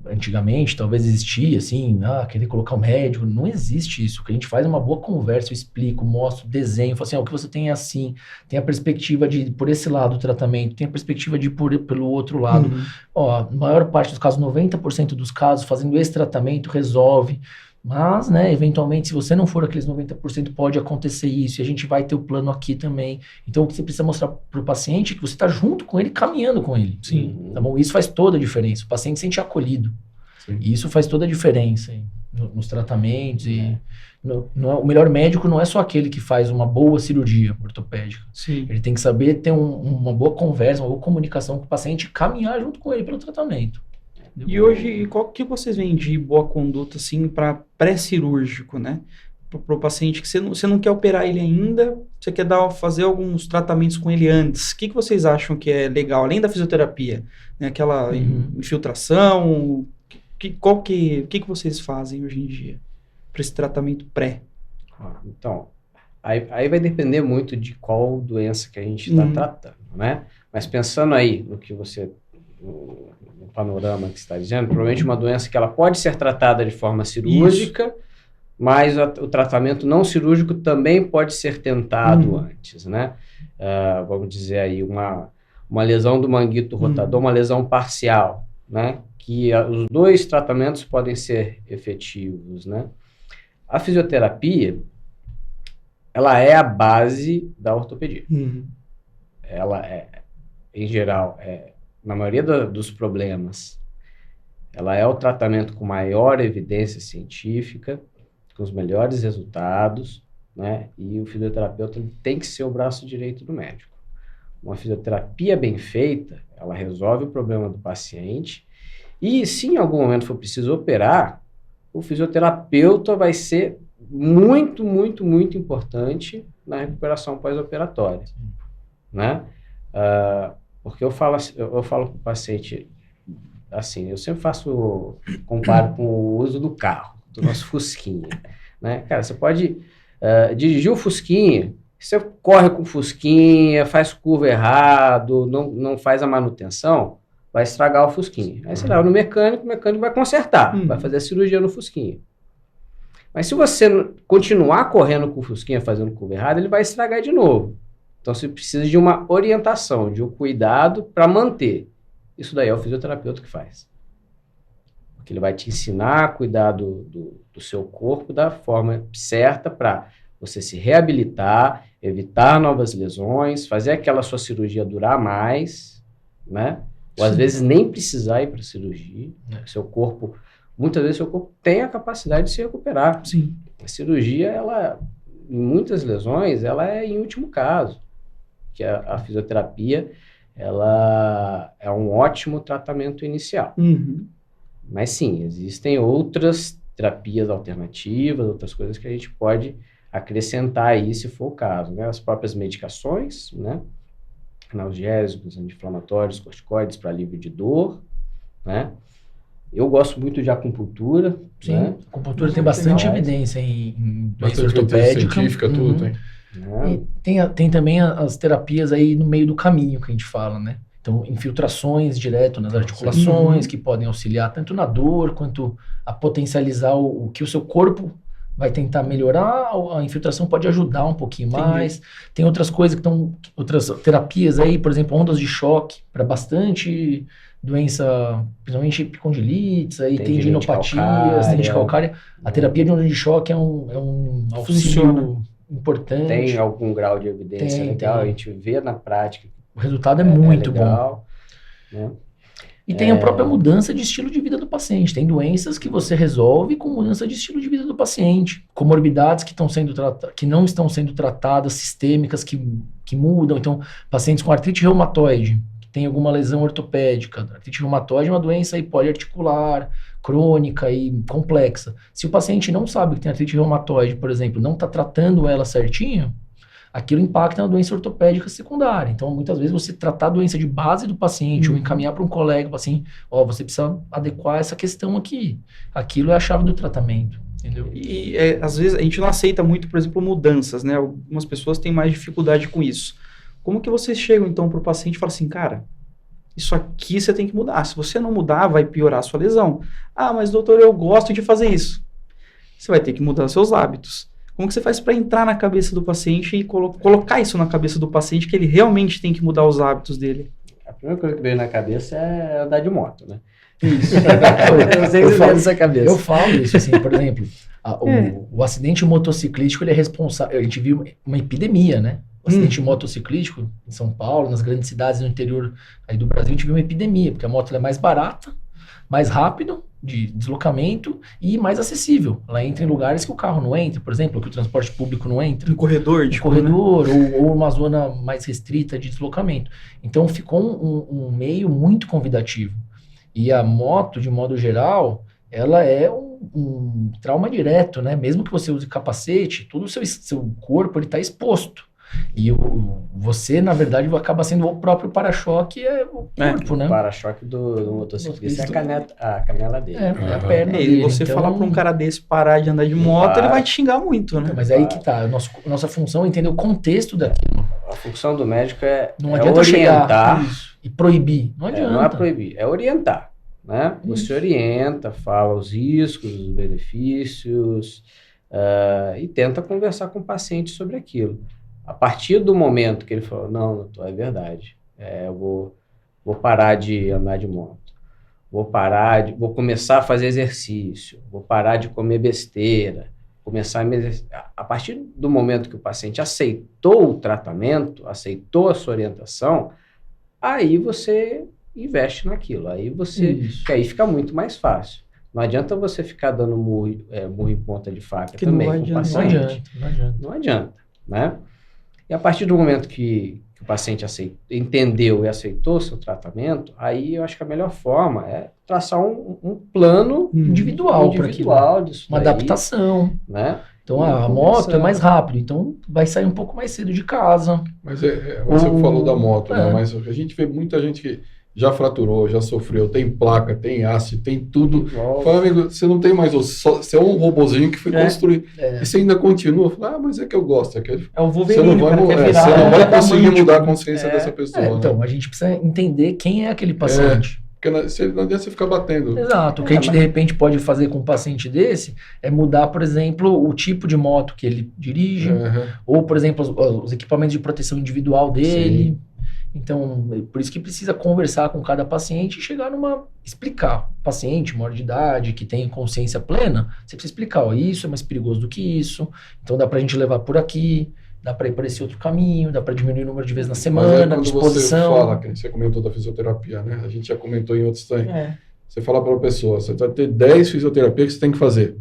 Antigamente, talvez existia, assim, querer colocar o médico. Não existe isso. O que a gente faz é uma boa conversa, eu explico, mostro, desenho, falo assim, o que você tem é assim, tem a perspectiva de ir por esse lado do tratamento, tem a perspectiva de ir pelo outro lado. A maior parte dos casos, 90% dos casos, fazendo esse tratamento, resolve. Mas, né, eventualmente, se você não for aqueles 90%, pode acontecer isso, e a gente vai ter o plano aqui também. Então, o que você precisa mostrar para o paciente é que você está junto com ele, caminhando com ele. Sim. Tá bom? Isso faz toda a diferença. O paciente se sente acolhido. Sim. E isso faz toda a diferença nos tratamentos. O melhor médico não é só aquele que faz uma boa cirurgia ortopédica. Sim. Ele tem que saber ter uma boa conversa, uma boa comunicação com o paciente e caminhar junto com ele pelo tratamento. E hoje, qual que vocês veem de boa conduta, assim, para pré-cirúrgico, né? Para o paciente que você não quer operar ele ainda, você quer fazer alguns tratamentos com ele antes. O que vocês acham que é legal, além da fisioterapia? Né? Aquela infiltração, o que vocês fazem hoje em dia para esse tratamento pré? Então, aí vai depender muito de qual doença que a gente está tratando, né? Mas pensando aí no que você... no panorama que você está dizendo, provavelmente uma doença que ela pode ser tratada de forma cirúrgica, mas o tratamento não cirúrgico também pode ser tentado antes, né? Vamos dizer aí, uma lesão do manguito rotador, uma lesão parcial, né? Que os dois tratamentos podem ser efetivos, né? A fisioterapia, ela é a base da ortopedia. Ela é, em geral, na maioria dos problemas, ela é o tratamento com maior evidência científica, com os melhores resultados, né? E o fisioterapeuta tem que ser o braço direito do médico. Uma fisioterapia bem feita, ela resolve o problema do paciente e, se em algum momento for preciso operar, o fisioterapeuta vai ser muito, muito, muito importante na recuperação pós-operatória, né? Porque eu falo com o paciente assim, eu sempre comparo com o uso do carro, do nosso Fusquinha, né? Cara, você pode dirigir o Fusquinha, você corre com o Fusquinha, faz curva errado, não faz a manutenção, vai estragar o Fusquinha. Aí você leva no mecânico, o mecânico vai consertar, vai fazer a cirurgia no Fusquinha. Mas se você continuar correndo com o Fusquinha, fazendo curva errada, ele vai estragar de novo. Então, você precisa de uma orientação, de um cuidado para manter. Isso daí é o fisioterapeuta que faz. Porque ele vai te ensinar a cuidar do seu corpo da forma certa para você se reabilitar, evitar novas lesões, fazer aquela sua cirurgia durar mais, né? Ou às vezes nem precisar ir para a cirurgia. Seu corpo, muitas vezes, seu corpo tem a capacidade de se recuperar. Sim. A cirurgia, em muitas lesões, ela é em último caso. Que a fisioterapia, ela é um ótimo tratamento inicial. Mas sim, existem outras terapias alternativas, outras coisas que a gente pode acrescentar aí, se for o caso, né? As próprias medicações, né? Analgésicos, anti-inflamatórios, corticoides para alívio de dor, né? Eu gosto muito de acupuntura. Sim, né? A acupuntura tem bastante evidência em doença ortopédica. Científica, tudo, tem. E tem também as terapias aí no meio do caminho que a gente fala, né? Então, infiltrações direto nas articulações, que podem auxiliar tanto na dor, quanto a potencializar o que o seu corpo vai tentar melhorar. A infiltração pode ajudar um pouquinho mais. Tem outras coisas outras terapias aí, por exemplo, ondas de choque, para bastante doença, principalmente epicondilites, aí tendinopatias, tendinite calcária. A terapia de onda de choque é um auxílio importante. Tem algum grau de evidência legal, a gente vê na prática. O resultado é muito legal, bom. Né? E tem a própria mudança de estilo de vida do paciente. Tem doenças que você resolve com mudança de estilo de vida do paciente. Comorbidades que não estão sendo tratadas, sistêmicas que mudam. Então, pacientes com artrite reumatoide, que tem alguma lesão ortopédica. Artrite reumatoide é uma doença aí poliarticular, crônica e complexa. Se o paciente não sabe que tem artrite reumatoide, por exemplo, não está tratando ela certinho, aquilo impacta na doença ortopédica secundária. Então, muitas vezes, você tratar a doença de base do paciente ou encaminhar para um colega, assim, você precisa adequar essa questão aqui. Aquilo é a chave do tratamento, entendeu? E às vezes a gente não aceita muito, por exemplo, mudanças, né? Algumas pessoas têm mais dificuldade com isso. Como que vocês chegam, então, para o paciente e falam assim, cara, isso aqui você tem que mudar. Se você não mudar, vai piorar a sua lesão. Ah, mas doutor, eu gosto de fazer isso. Você vai ter que mudar os seus hábitos. Como que você faz para entrar na cabeça do paciente e colocar isso na cabeça do paciente que ele realmente tem que mudar os hábitos dele? A primeira coisa que veio na cabeça é andar de moto, né? Isso. Eu sei que veio nessa cabeça. Eu falo isso, assim, por exemplo, o acidente motociclístico, ele é responsável, a gente viu uma epidemia, né? O acidente motociclístico em São Paulo, nas grandes cidades no interior aí do Brasil, a gente viu uma epidemia, porque a moto é mais barata, mais rápido de deslocamento e mais acessível. Ela entra em lugares que o carro não entra, por exemplo, que o transporte público não entra. Um corredor, Um corredor, né? ou uma zona mais restrita de deslocamento. Então, ficou um meio muito convidativo. E a moto, de modo geral, ela é um trauma direto, né? Mesmo que você use capacete, todo o seu corpo está exposto. E você, na verdade, acaba sendo o próprio para-choque, o corpo, né? O para-choque do motociclista é a canela dele. É a perna E dele. você então, falar para um cara desse parar de andar de moto, ele vai te xingar muito, né? Mas aí que tá, nossa função é entender o contexto daquilo. A função do médico não adianta orientar. E proibir. Não adianta. Não é proibir, é orientar. Né? Você orienta, fala os riscos, os benefícios, e tenta conversar com o paciente sobre aquilo. A partir do momento que ele falou, não, doutor, é verdade, eu vou parar de andar de moto, vou começar a fazer exercício, vou parar de comer besteira, começar a me exercitar. A partir do momento que o paciente aceitou o tratamento, aceitou a sua orientação, aí você investe naquilo, que aí fica muito mais fácil. Não adianta você ficar dando murro em ponta de faca que também com o paciente. Não adianta, né? E a partir do momento que o paciente entendeu e aceitou o seu tratamento, aí eu acho que a melhor forma é traçar um plano individual disso uma daí, adaptação, né? Então a moto é mais rápido, então vai sair um pouco mais cedo de casa. Mas você falou da moto, né? Mas a gente vê muita gente que já fraturou, já sofreu, tem placa, tem ácido, tem tudo. Fala, amigo, você não tem mais você é um robozinho que foi construído. E você ainda continua, fala, mas é que eu gosto. É o Wolverine, você não vai conseguir mudar a consciência dessa pessoa. Então, a gente precisa entender quem é aquele paciente. Porque não adianta você ficar batendo. Exato. O que a gente, de repente, pode fazer com um paciente desse é mudar, por exemplo, o tipo de moto que ele dirige, ou, por exemplo, os equipamentos de proteção individual dele. Sim. Então, por isso que precisa conversar com cada paciente e chegar explicar. Paciente, maior de idade, que tem consciência plena, você precisa explicar, isso é mais perigoso do que isso, então dá pra gente levar por aqui, dá pra ir por esse outro caminho, dá pra diminuir o número de vezes na semana, a disposição. Você fala, que você comentou da fisioterapia, né? A gente já comentou em outros também. Você fala para a pessoa, você vai ter 10 fisioterapias que você tem que fazer.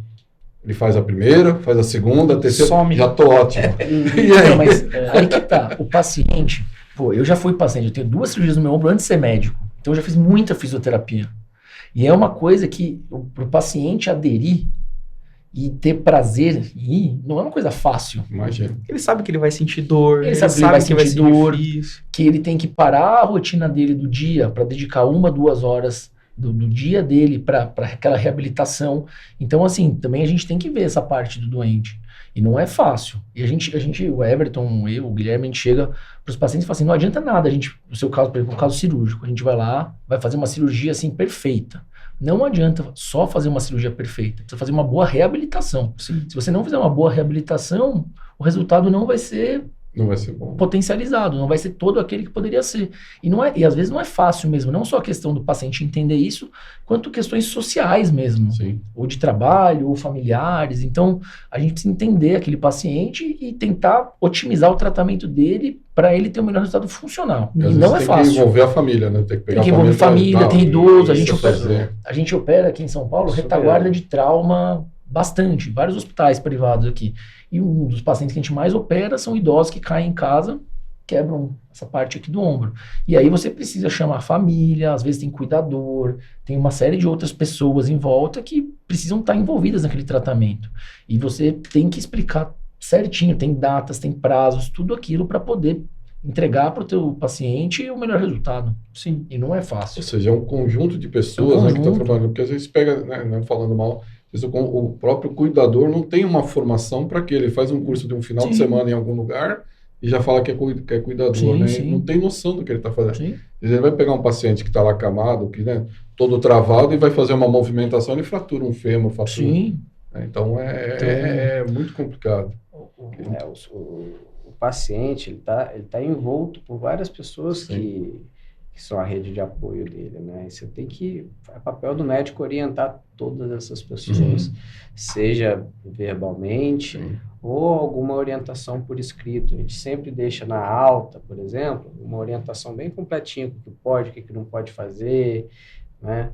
Ele faz a primeira, faz a segunda, a terceira, já tô ótimo. E aí? Não, mas aí que tá, o paciente... eu já fui paciente, eu tenho 2 cirurgias no meu ombro antes de ser médico. Então eu já fiz muita fisioterapia. E é uma coisa que, para o paciente aderir e ter prazer não é uma coisa fácil. Imagina. Ele sabe que ele vai sentir dor, ele sabe que vai sentir dor, que ele tem que parar a rotina dele do dia para dedicar 1-2 horas do dia dele para aquela reabilitação. Então, assim, também a gente tem que ver essa parte do doente. E não é fácil. E a gente o Everton, o Guilherme, a gente chega para os pacientes e fala assim, não adianta nada, no seu caso, por exemplo, um caso cirúrgico, a gente vai lá, vai fazer uma cirurgia assim perfeita. Não adianta só fazer uma cirurgia perfeita, precisa fazer uma boa reabilitação. Sim. Se você não fizer uma boa reabilitação, o resultado não vai ser Não vai ser bom. potencializado, não vai ser todo aquele que poderia ser. E às vezes não é fácil mesmo, não só a questão do paciente entender isso, quanto questões sociais mesmo, Sim. ou de trabalho, ou familiares. Então, a gente precisa entender aquele paciente e tentar otimizar o tratamento dele para ele ter o melhor resultado funcional. E às E vezes não é tem fácil. que envolver a família, né? Tem que pegar Tem que envolver pra família, ajudar, tem idoso, isso, fazer. a gente opera aqui em São Paulo, Super. retaguarda de trauma bastante, vários hospitais privados aqui. E um dos pacientes que a gente mais opera são idosos que caem em casa, quebram essa parte aqui do ombro. E aí você precisa chamar a família, às vezes tem cuidador, tem uma série de outras pessoas em volta que precisam estar envolvidas naquele tratamento. E você tem que explicar certinho, tem datas, tem prazos, tudo aquilo para poder entregar para o teu paciente o melhor resultado. Sim. E não é fácil. Ou seja, é um conjunto de pessoas, É um né, que está conjunto. trabalhando. Porque às vezes pega, né, não falando mal, às vezes o próprio cuidador não tem uma formação para que ele faz um curso de um final de Sim. semana em algum lugar e já fala que é cuidador, Sim, né? sim. E não tem noção do que ele está fazendo. Sim. Às vezes ele vai pegar um paciente que está lá acamado, que, né, todo travado, e vai fazer uma movimentação, ele fratura um fêmur, fratura. Sim. Então é muito complicado. O paciente, ele tá envolto por várias pessoas que são a rede de apoio dele, né? E você tem que, é papel do médico orientar todas essas pessoas, seja verbalmente ou alguma orientação por escrito. A gente sempre deixa na alta, por exemplo, uma orientação bem completinha, o que pode, o que não pode fazer, né?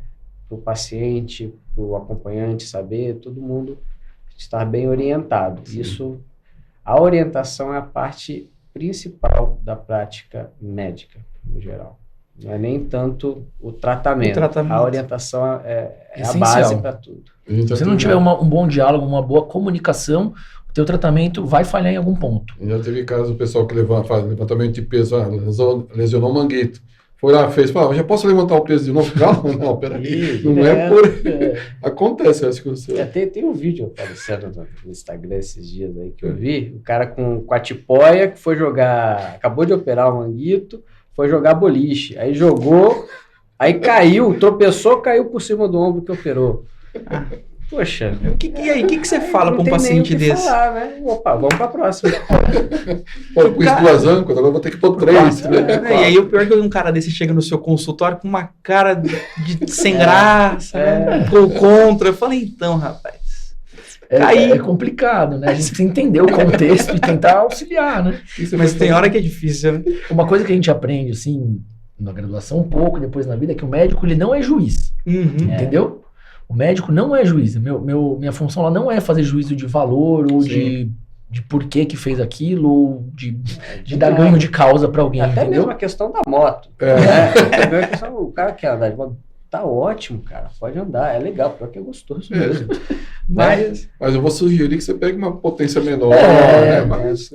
Para o paciente, para o acompanhante saber, todo mundo estar bem orientado. Sim. Isso, a orientação é a parte principal da prática médica, no geral. Não é nem tanto o tratamento. A orientação é a Essencial. base para tudo. Se você não tiver um bom diálogo, uma boa comunicação, o teu tratamento vai falhar em algum ponto. Já teve caso do pessoal que faz levantamento de peso, lesionou o manguito. Foi lá, fez, já posso levantar o peso de novo? Calma, não, peraí. Não é por... Acontece, acho que você... Tem um vídeo aparecendo no Instagram esses dias aí que eu vi, o cara com a tipóia que foi jogar, acabou de operar o manguito, foi jogar boliche, aí jogou, aí caiu, tropeçou, caiu por cima do ombro que operou. Poxa. E aí, o que você fala para um paciente desse? Falar, né? Opa, vamos para a próxima. Pô, eu pus 2 âncoras, agora vou ter que pôr 3. E aí o pior é que um cara desse chega no seu consultório com uma cara de sem graça, ou contra. Eu falei, então, rapaz. É complicado, né? A gente precisa entender o contexto e tentar auxiliar, né? Mas tem hora que é difícil, né? Uma coisa que a gente aprende, assim, na graduação um pouco, depois na vida, é que o médico, ele não é juiz. Entendeu? O médico não é juiz. Minha função lá não é fazer juízo de valor ou de por que fez aquilo, ou de dar ganho de causa para alguém, até entendeu? mesmo a questão da moto. O cara quer andar de moto. Tá ótimo, cara. Pode andar. É legal, porque é gostoso mesmo. Mas eu vou sugerir que você pegue uma potência menor, mas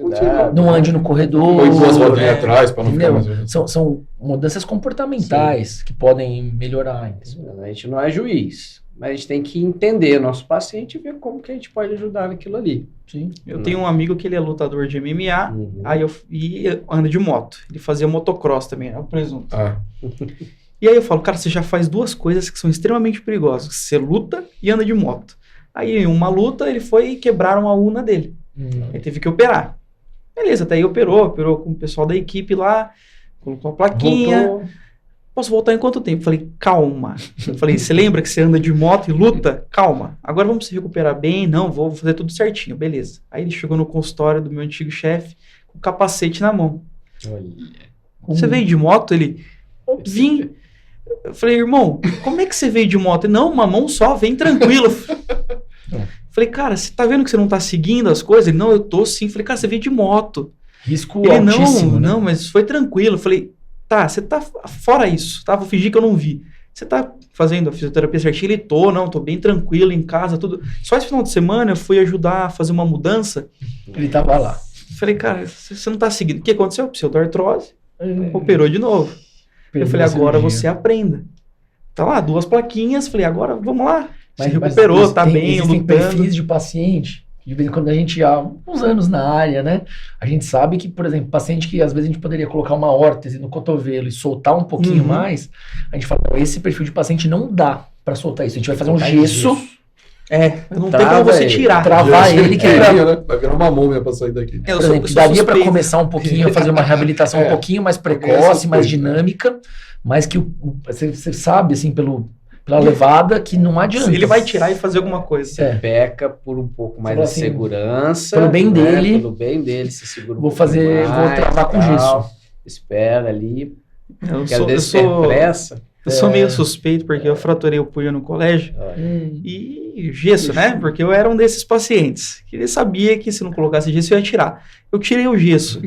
não ande no corredor. Põe 2 rodinhas atrás para não ficar mais... São mudanças comportamentais que podem melhorar. A gente não é juiz, mas a gente tem que entender nosso paciente e ver como que a gente pode ajudar naquilo ali. Sim. Eu tenho um amigo que ele é lutador de MMA, e anda de moto. Ele fazia motocross também, é o presunto. E aí eu falo, cara, você já faz 2 coisas que são extremamente perigosas. Você luta e anda de moto. Aí em uma luta ele foi e quebraram a una dele. Ele teve que operar. Beleza, até aí operou com o pessoal da equipe lá, colocou a plaquinha. Voltou. Posso voltar em quanto tempo? Falei, calma. Falei, você lembra que você anda de moto e luta? Calma. Agora vamos se recuperar bem. Não, vou fazer tudo certinho. Beleza. Aí ele chegou no consultório do meu antigo chefe com o capacete na mão. Você veio de moto? Ele, vim. Eu falei, irmão, como é que você veio de moto? Ele, não, uma mão só, vem tranquilo. Falei, cara, você tá vendo que você não tá seguindo as coisas? Ele, não, eu tô sim. Falei, cara, você veio de moto. Risco Ele, altíssimo, né? não, mas foi tranquilo. Falei, tá, você tá fora isso, tá? Vou fingir que eu não vi. Você tá fazendo a fisioterapia certinho? Ele, tô bem tranquilo em casa, tudo. Só esse final de semana eu fui ajudar a fazer uma mudança. Ele tava lá. Falei, cara, você não tá seguindo. O que aconteceu? Pseudoartrose. Operou de novo. Eu falei, agora você aprenda. Tá lá, 2 plaquinhas. Falei, agora vamos lá. Se recuperou, tá bem, existem lutando. perfis de paciente, de vez em quando a gente, há uns anos na área, né? A gente sabe que, por exemplo, paciente que às vezes a gente poderia colocar uma órtese no cotovelo e soltar um pouquinho mais, a gente fala, não, esse perfil de paciente não dá pra soltar isso. A gente vai fazer um gesso Não tem Trava como você ele. tirar. Travar ele que é né? Vai virar uma múmia pra sair daqui. Eu Por sou- exemplo, eu sou daria para suspeito. começar um pouquinho a fazer uma reabilitação um pouquinho mais precoce, mais dinâmica, mas que você sabe, assim, pela levada, que não adianta. Ele vai tirar e fazer alguma coisa. É. Peca por um pouco mais Fala de assim, segurança. pelo bem dele, Pelo bem dele, se segura um vou pouco fazer, vou mais, travar com tal, gesso. Espera ali. Eu Porque às sou, eu vezes tem sou, pressa. eu sou meio suspeito, porque eu fraturei o punho no colégio. E gesso, né? Porque eu era um desses pacientes. Que ele sabia que se não colocasse gesso, eu ia tirar. Eu tirei o gesso,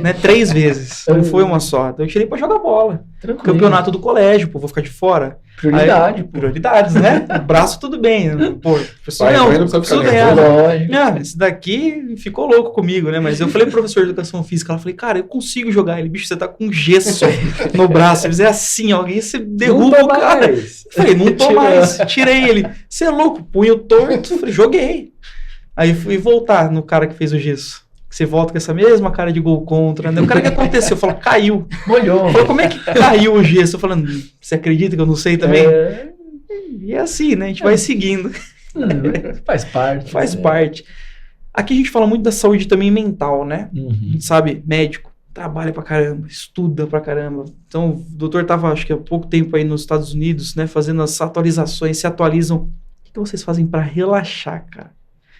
né? 3 vezes. Não foi uma só. Então eu tirei pra jogar bola. Tranquilo. Campeonato do colégio, pô, vou ficar de fora. Prioridade, Aí, prioridades, né? Braço tudo bem. Pô, professor, Pai, não, mãe não precisa preciso ficar ganhar. lógico. Esse daqui ficou louco comigo, né? Mas eu falei pro professor de educação física, ela falei, cara, eu consigo jogar. Ele, bicho, você tá com gesso no braço. Se fizer assim, alguém, você derruba o cara. Eu falei, não tô mais. Tirei ele. Você é louco, punho torto. Falei, joguei. Aí fui voltar no cara que fez o gesso. Você volta com essa mesma cara de gol contra, né? O cara, que aconteceu? Eu falo, caiu. Molhou. Eu falei, como é que caiu o gesso? Eu falando, você acredita que eu não sei também? E é assim, né? A gente vai seguindo. Faz parte. Faz né? parte. Aqui a gente fala muito da saúde também mental, né? A Uhum. gente sabe, médico, trabalha pra caramba, estuda pra caramba. Então, o doutor tava, acho que há pouco tempo aí nos Estados Unidos, né? Fazendo as atualizações, se atualizam. O que vocês fazem pra relaxar, cara?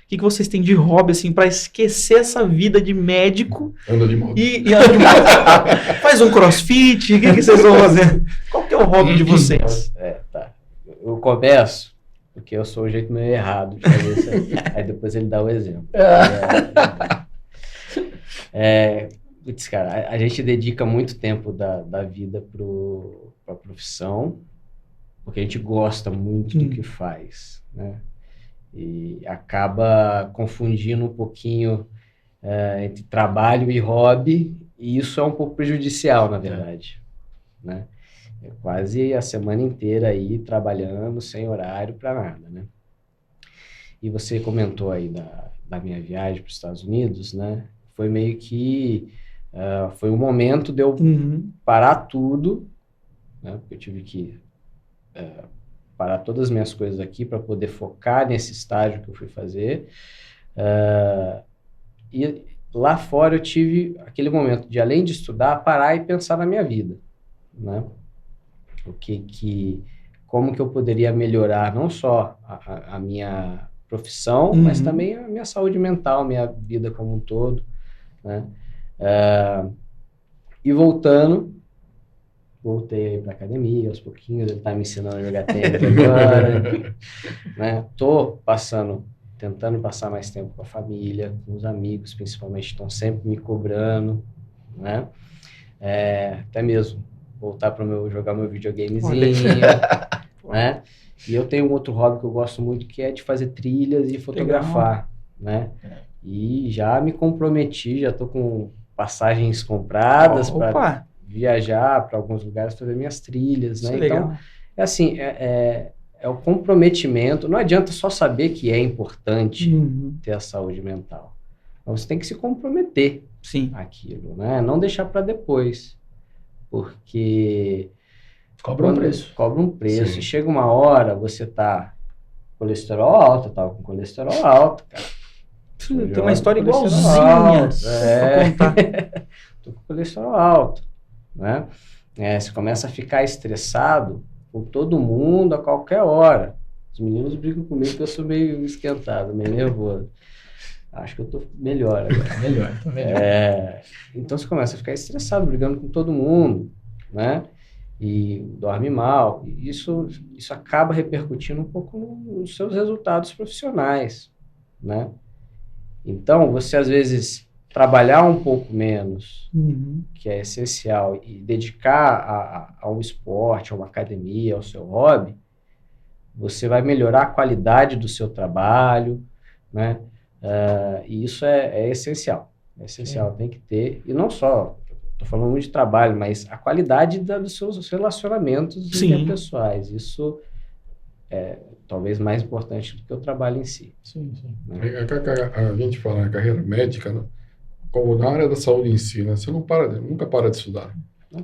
O que vocês têm de hobby, assim, pra esquecer essa vida de médico Anda de moto. e anda de moto? Faz um crossfit? O que vocês vão fazer? Qual que é o hobby de vocês? Tá. Eu começo, porque eu sou o jeito meio errado de fazer isso aí. Aí depois ele dá o exemplo. Putz, cara, a gente dedica muito tempo da vida pra profissão, porque a gente gosta muito do que faz, né? E acaba confundindo um pouquinho entre trabalho e hobby, e isso é um pouco prejudicial, na verdade, né? É quase a semana inteira aí trabalhando sem horário para nada, né? E você comentou aí da minha viagem para os Estados Unidos, né? Foi meio que foi um momento de eu parar tudo, né? Porque eu tive que parar todas as minhas coisas aqui para poder focar nesse estágio que eu fui fazer. E lá fora eu tive aquele momento de, além de estudar, parar e pensar na minha vida, né? Como que eu poderia melhorar não só a minha profissão, mas também a minha saúde mental, minha vida como um todo, né? E voltei para academia aos pouquinhos, ele tá me ensinando a jogar tênis agora, né? Tô tentando passar mais tempo com a família, com os amigos, principalmente, estão sempre me cobrando, né? Até mesmo voltar para jogar meu videogamezinho, né? E eu tenho um outro hobby que eu gosto muito, que é de fazer trilhas e fotografar, né? E já me comprometi, já tô com passagens compradas para viajar para alguns lugares, fazer minhas trilhas, né? Então, é assim, é o comprometimento. Não adianta só saber que é importante ter a saúde mental. Mas você tem que se comprometer àquilo, né? Não deixar para depois. Porque cobra um preço. Cobra um preço. E chega uma hora, você tá com colesterol alto, eu tava com colesterol alto, cara. Tem uma história igualzinha. Pra contar. Tô com colesterol alto, né? Você começa a ficar estressado com todo mundo a qualquer hora. Os meninos brincam comigo que eu sou meio esquentado, meio nervoso. Acho que eu tô melhor agora. Tô melhor. Então você começa a ficar estressado, brigando com todo mundo, né? E dorme mal. E isso acaba repercutindo um pouco nos seus resultados profissionais, né? Então, você às vezes trabalhar um pouco menos, que é essencial, e dedicar a um esporte, a uma academia, ao seu hobby, você vai melhorar a qualidade do seu trabalho, né? E isso é essencial. É essencial, tem que ter. E não só, estou falando muito de trabalho, mas a qualidade dos seus relacionamentos interpessoais. Isso é talvez mais importante do que o trabalho em si. Sim. Né? A gente fala na carreira médica, né? Como na área da saúde em si, né? Você nunca para de estudar.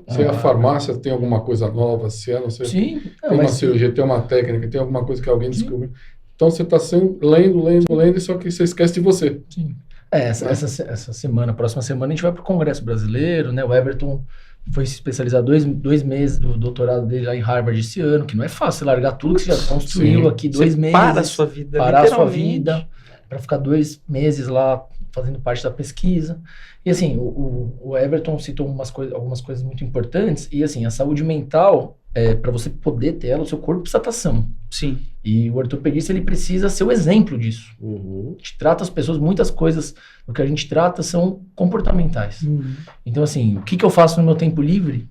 Se a farmácia tem alguma coisa nova, se não sei, Sim. tem uma cirurgia, tem uma técnica, tem alguma coisa que alguém descobriu. Então você está lendo, só que você esquece de você. Sim. Essa semana, próxima semana, a gente vai para o Congresso Brasileiro, né? O Everton foi se especializar 2 meses do doutorado dele lá em Harvard esse ano, que não é fácil largar tudo que você já construiu Sim. aqui 2 meses. Para a sua vida, parar a sua literalmente. vida, para ficar 2 meses lá fazendo parte da pesquisa. E assim, o Everton citou algumas coisas muito importantes, e assim, a saúde mental, para você poder ter ela, o seu corpo precisa estar são. Sim. E o ortopedista, ele precisa ser o exemplo disso. Uhum. A gente trata as pessoas, muitas coisas do que a gente trata são comportamentais. Então assim, o que eu faço no meu tempo livre?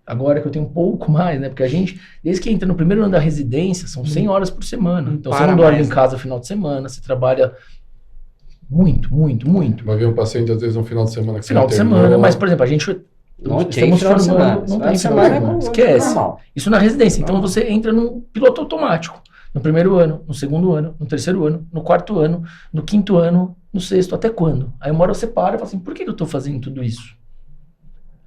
Agora que eu tenho um pouco mais, né? Porque a gente, desde que entra no primeiro ano da residência, são 100 horas por semana. Então você não dorme em casa no final de semana, você trabalha muito. Vai ver um paciente, às vezes, no final de semana que Final de semana, mas, por exemplo, a gente... Não tem final de semana. Não tem final de semana. Esquece. Isso na residência. Então você entra num piloto automático. No primeiro ano, no segundo ano, no terceiro ano, no quarto ano, no quinto ano, no sexto, até quando? Aí uma hora você para e fala assim, por que eu estou fazendo tudo isso?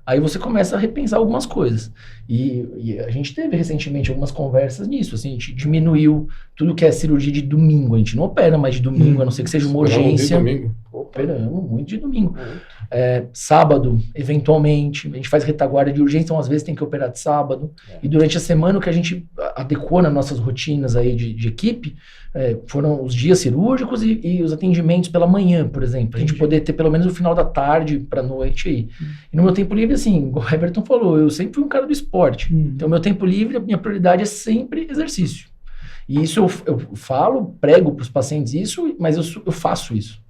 Aí você começa a repensar algumas coisas. E a gente teve recentemente algumas conversas nisso. Assim, a gente diminuiu tudo que é cirurgia de domingo. A gente não opera mais de domingo, a não ser que seja uma urgência. Operamos muito de domingo. Sábado, eventualmente, a gente faz retaguarda de urgência, então às vezes tem que operar de sábado. E durante a semana, o que a gente adequou nas nossas rotinas aí de equipe foram os dias cirúrgicos e os atendimentos pela manhã, por exemplo. A gente poder ter pelo menos o final da tarde para noite aí. E no meu tempo livre, assim, o Everton falou, eu sempre fui um cara do esporte. Então, meu tempo livre, a minha prioridade é sempre exercício. E isso eu falo, prego para os pacientes isso, mas eu faço isso.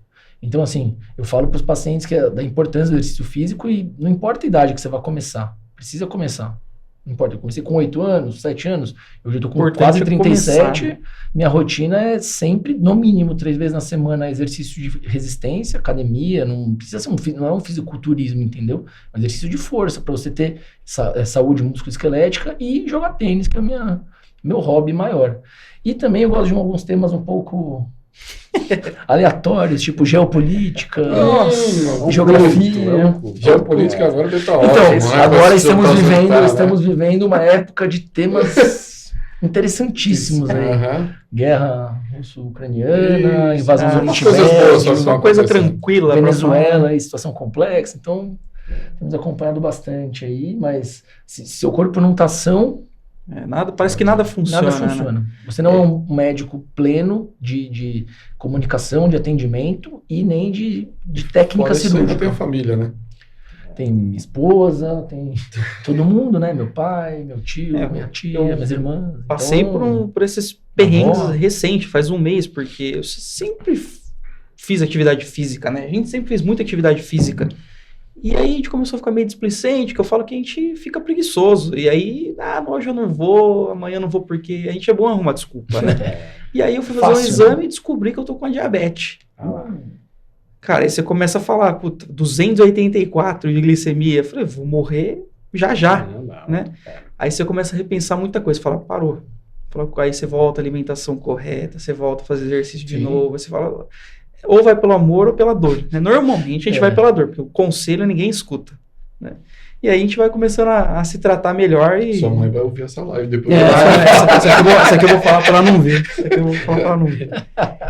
Então, assim, eu falo para os pacientes da importância do exercício físico e não importa a idade que você vai começar, precisa começar. Não importa, eu comecei com 8 anos, 7 anos, eu já estou com quase 37, começar, né? Minha rotina é sempre, no mínimo, 3 vezes na semana, exercício de resistência, academia, não precisa ser não é um fisiculturismo, entendeu? É um exercício de força, para você ter saúde musculoesquelética e jogar tênis, que é meu hobby maior. E também eu gosto de alguns temas um pouco... aleatórios, tipo geopolítica, geografia. Geopolítica agora deve estar ótimo. Então, agora estamos vivendo uma época de temas interessantíssimos aí. Guerra russo-ucraniana, invasão do Oriente Médio, uma coisa tranquila. Venezuela, situação complexa. Então, temos acompanhado bastante aí, mas se seu corpo não está são, parece que nada funciona. Nada funciona. Né? Você não é um médico pleno de comunicação, de atendimento e nem de técnica cirúrgica. Tem a família, né? Tem minha esposa, tem todo mundo, né? Meu pai, meu tio, minha tia, minhas irmãs. Passei por esses perrengues recentes, faz um mês, porque eu sempre fiz atividade física, né? A gente sempre fez muita atividade física. E aí a gente começou a ficar meio displicente, que eu falo que a gente fica preguiçoso. E aí, hoje eu não vou, amanhã eu não vou, porque a gente é bom arrumar desculpa, né? E aí eu fui fazer um exame e descobri que eu tô com a diabetes. Cara, aí você começa a falar, 284 de glicemia. Eu falei, vou morrer já, né? Aí você começa a repensar muita coisa, fala, parou. Aí você volta à alimentação correta, você volta a fazer exercício de novo, você fala... Ou vai pelo amor ou pela dor, né? Normalmente a gente vai pela dor, porque o conselho ninguém escuta, né? E aí a gente vai começando a se tratar melhor e... Sua mãe vai ouvir essa live depois. Essa aqui eu vou falar para ela não ver.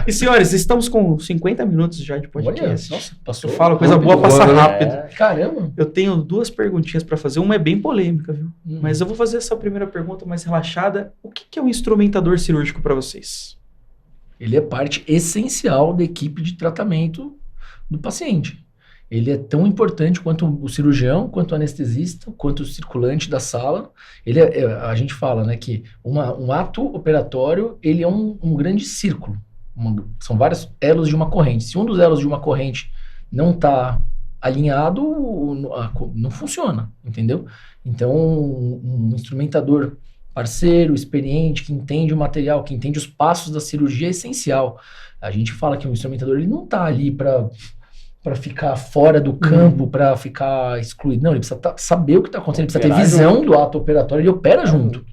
E senhores, estamos com 50 minutos já de podcast. Nossa, passou. Eu falo, coisa boa passa rápido. Caramba. Eu tenho 2 perguntinhas para fazer. Uma é bem polêmica, viu? Mas eu vou fazer essa primeira pergunta mais relaxada. O que é um instrumentador cirúrgico para vocês? Ele é parte essencial da equipe de tratamento do paciente. Ele é tão importante quanto o cirurgião, quanto o anestesista, quanto o circulante da sala. A gente fala, né, que um ato operatório, ele é um grande círculo. São vários elos de uma corrente. Se um dos elos de uma corrente não está alinhado, não funciona, entendeu? Então, um instrumentador parceiro, experiente, que entende o material, que entende os passos da cirurgia é essencial. A gente fala que o instrumentador ele não está ali para ficar fora do campo, para ficar excluído. Não, ele precisa saber o que está acontecendo, ele precisa ter visão do ato operatório, ele opera junto.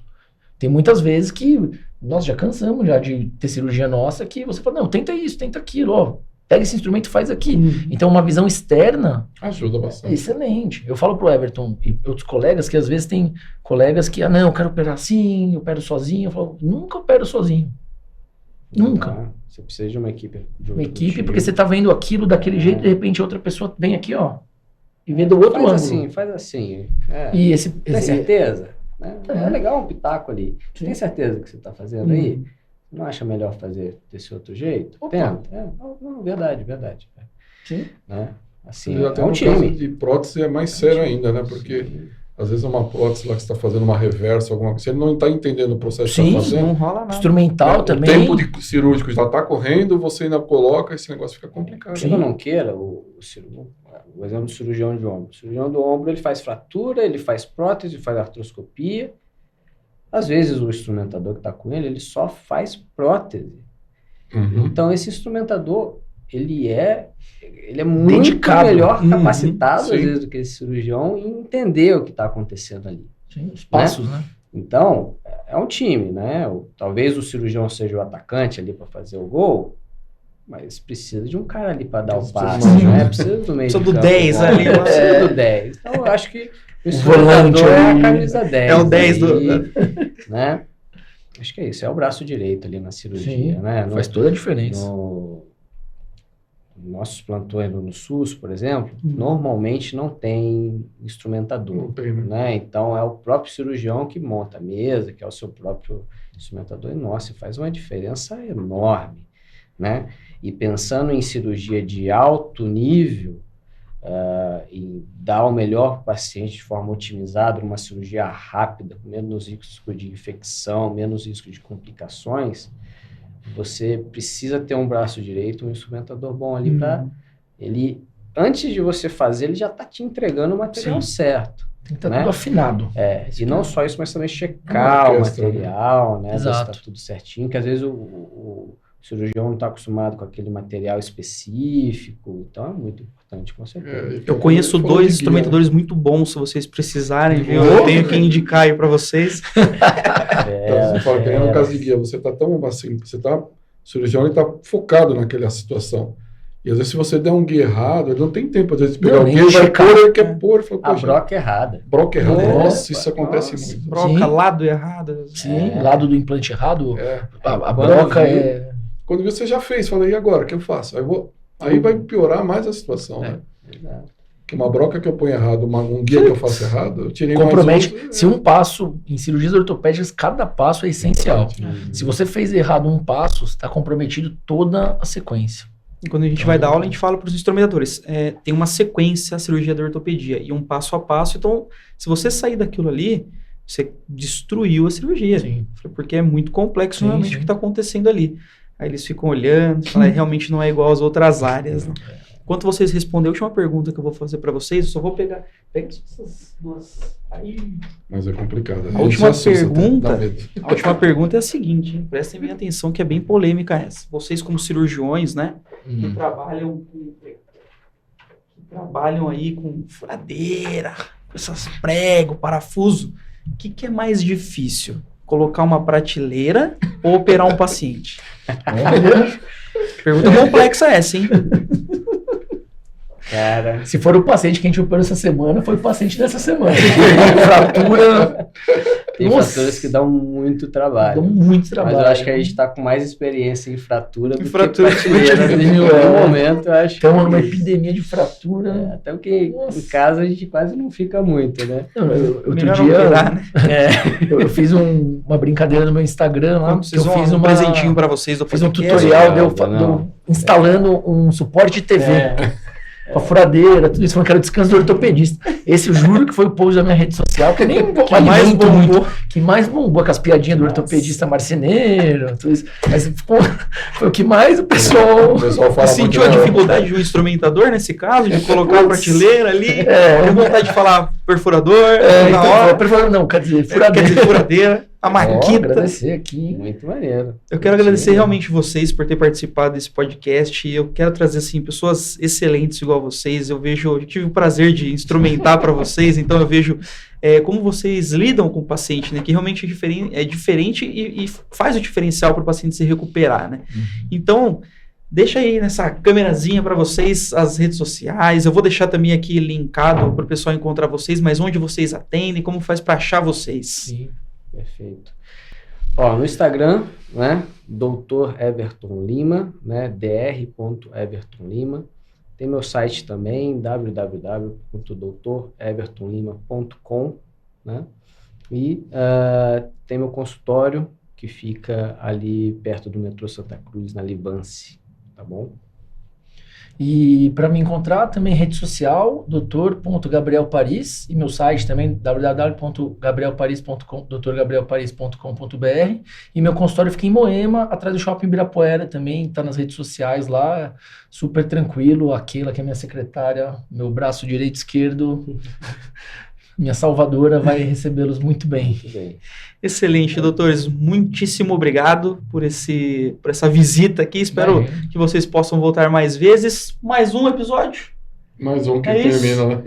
Tem muitas vezes que nós já cansamos já de ter cirurgia nossa que você fala, não, tenta isso, tenta aquilo, pega esse instrumento e faz aqui. Então, uma visão externa ajuda bastante. É excelente. Eu falo pro Everton e outros colegas que às vezes tem colegas que, não, eu quero operar assim, eu opero sozinho. Eu falo, nunca opero sozinho. Nunca. Tá? Você precisa de uma equipe. Uma equipe, porque você tá vendo aquilo daquele jeito, de repente outra pessoa vem aqui, ó, e vê do outro ângulo. Faz assim. E esse Tem certeza? Né? É. É legal um pitaco ali. Você Sim. tem certeza que você está fazendo aí? Você não acha melhor fazer desse outro jeito? Opa. Tenta. Não, verdade. Sim. Né? Assim, E até é um no caso time. de prótese é mais sério ainda, né? Porque às vezes é uma prótese lá que você está fazendo uma reversa, alguma coisa, se ele não está entendendo o processo que Sim, está fazendo, Não rola nada. Instrumental o também. tempo de cirúrgico já está correndo, você ainda coloca, esse negócio fica complicado. Queira ou não queira, o exemplo do cirurgião de ombro. O cirurgião do ombro, ele faz fratura, ele faz prótese, faz artroscopia. Às vezes, o instrumentador que está com ele só faz prótese. Uhum. Então, esse instrumentador, ele é muito Dedicado. melhor capacitado, sim. às vezes, do que esse cirurgião em entender o que está acontecendo ali. Sim, os passos, né? Então, é um time, né? Talvez o cirurgião seja o atacante ali para fazer o gol, mas precisa de um cara ali para dar o passe, Sim. né? Precisa do meio Precisa de do campo, 10 né? ali, Precisa do 10. Então, eu acho que o volante instrumentador é ali. a camisa 10. É o 10 ali, né? Acho que é isso, é o braço direito ali na cirurgia, Sim, né? faz toda a diferença. No nossos plantões no SUS, por exemplo, normalmente não tem instrumentador, Não tem, né? né? Então é o próprio cirurgião que monta a mesa, que é o seu próprio instrumentador, e nossa, faz uma diferença enorme, né? E pensando em cirurgia de alto nível, e dar o melhor para o paciente de forma otimizada, uma cirurgia rápida, com menos risco de infecção, menos risco de complicações, você precisa ter um braço direito, um instrumentador bom ali para ele, antes de você fazer, ele já está te entregando o material certo. Tem que estar né? tudo afinado. E não só isso, mas também checar o orquestra, material, né? Ver se Exato. está tudo certinho, que às vezes o cirurgião não está acostumado com aquele material específico, então é muito importante, com certeza. Eu conheço Falou de dois guia, instrumentadores muito bons, se vocês precisarem, viu? Oh! Eu tenho que indicar aí pra vocês. Então, você fala que nem no caso de guia, você está tão assim, o cirurgião está focado naquela situação. E às vezes se você der um guia errado, ele não tem tempo, às vezes, de pegar Não, o nem guia, vai checar. pôr, ele quer pôr, fala, A poxa, broca errada. broca errado. É, Nossa, isso acontece nossa, muito. Broca, Sim. lado errado. Sim, lado do implante errado, É. a Quando broca viu, é... Quando você já fez, fala, e agora, o que eu faço? Aí vai piorar mais a situação, né? Exato. Que uma broca que eu ponho errado, um guia que eu faço errado, eu tirei compromete. mais outro. Se um passo, em cirurgias ortopédicas, cada passo é essencial. Uhum. Se você fez errado um passo, está comprometido toda a sequência. E quando a gente vai dar aula, a gente fala para os instrumentadores. Tem uma sequência a cirurgia da ortopedia e um passo a passo. Então, se você sair daquilo ali, você destruiu a cirurgia. Sim. Porque é muito complexo Sim, realmente sim. o que está acontecendo ali. Aí eles ficam olhando e falam, realmente não é igual às outras áreas. Né? Enquanto vocês responderem, a última pergunta que eu vou fazer para vocês, eu só vou pegar essas duas aí. Mas é complicado. A última gente se assusta, pergunta- dá medo. A última pergunta é a seguinte, hein? Prestem bem atenção que é bem polêmica essa. Vocês como cirurgiões, né, que trabalham aí com furadeira, com essas pregos, parafuso, o que é mais difícil? Colocar uma prateleira ou operar um paciente? Olha, Pergunta complexa essa, hein? Cara, se for o paciente que a gente operou essa semana, foi o paciente dessa semana. Fratura. tem Nossa. fraturas que dão muito trabalho. Deu muito trabalho. Mas eu acho que a gente está com mais experiência em fratura do fratura. que prateleira. No momento, eu acho Estamos numa epidemia de fratura. até porque Nossa. em casa a gente quase não fica muito, né? Não, outro Melhor não dia operar, né? eu fiz uma brincadeira no meu Instagram lá. Quando Que vocês eu vão fiz um presentinho para vocês do Fiz um podcast. tutorial legal, de eu não. instalando um suporte de TV. Com a furadeira, tudo isso, falando que era o descanso do ortopedista. Esse eu juro que foi o post da minha rede social, que eu nem mais alimento bombou. muito, que mais bombou com as piadinhas do ortopedista marceneiro, tudo isso. Mas foi o que mais o pessoal... O pessoal fala Sentiu muito, a né? dificuldade de um instrumentador nesse caso, de colocar a prateleira ali? É. Tem vontade de falar perfurador na Então, hora? não, quer dizer, Quer furadeira. dizer, furadeira, a Ó, maquita. agradecer aqui. Muito maneiro. Eu quero agradecer Sim. realmente vocês por ter participado desse podcast. E eu quero trazer assim pessoas excelentes igual vocês. Eu tive o prazer de instrumentar para vocês, então eu vejo como vocês lidam com o paciente, né? Que realmente é diferente e faz o diferencial para o paciente se recuperar, né? Então, deixa aí nessa câmerazinha para vocês as redes sociais. Eu vou deixar também aqui linkado para o pessoal encontrar vocês, mas onde vocês atendem, como faz para achar vocês. Sim. Perfeito. Ó, no Instagram, né? Dr. Everton Lima, né? dr.evertonlima. Tem meu site também, www.doutorevertonlima.com, né? E tem meu consultório, que fica ali perto do metrô Santa Cruz, na Libance, tá bom? E para me encontrar também rede social, doutor.gabrielparis, e meu site também, www.gabrielparis.com, drgabrielparis.com.br, e meu consultório fica em Moema, atrás do Shopping Ibirapuera também, tá nas redes sociais lá, super tranquilo. Aquela que é minha secretária, meu braço direito e esquerdo, minha salvadora, vai recebê-los muito bem. Muito bem. Excelente, doutores. Muitíssimo obrigado por essa visita aqui. Espero que vocês possam voltar mais vezes. Mais um episódio. Mais um que É isso. termina, né?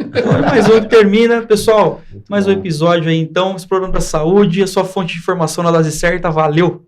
Mais um que termina. Pessoal, Muito mais um bom. episódio aí então. Esse programa da saúde, a sua fonte de informação na dose certa. Valeu!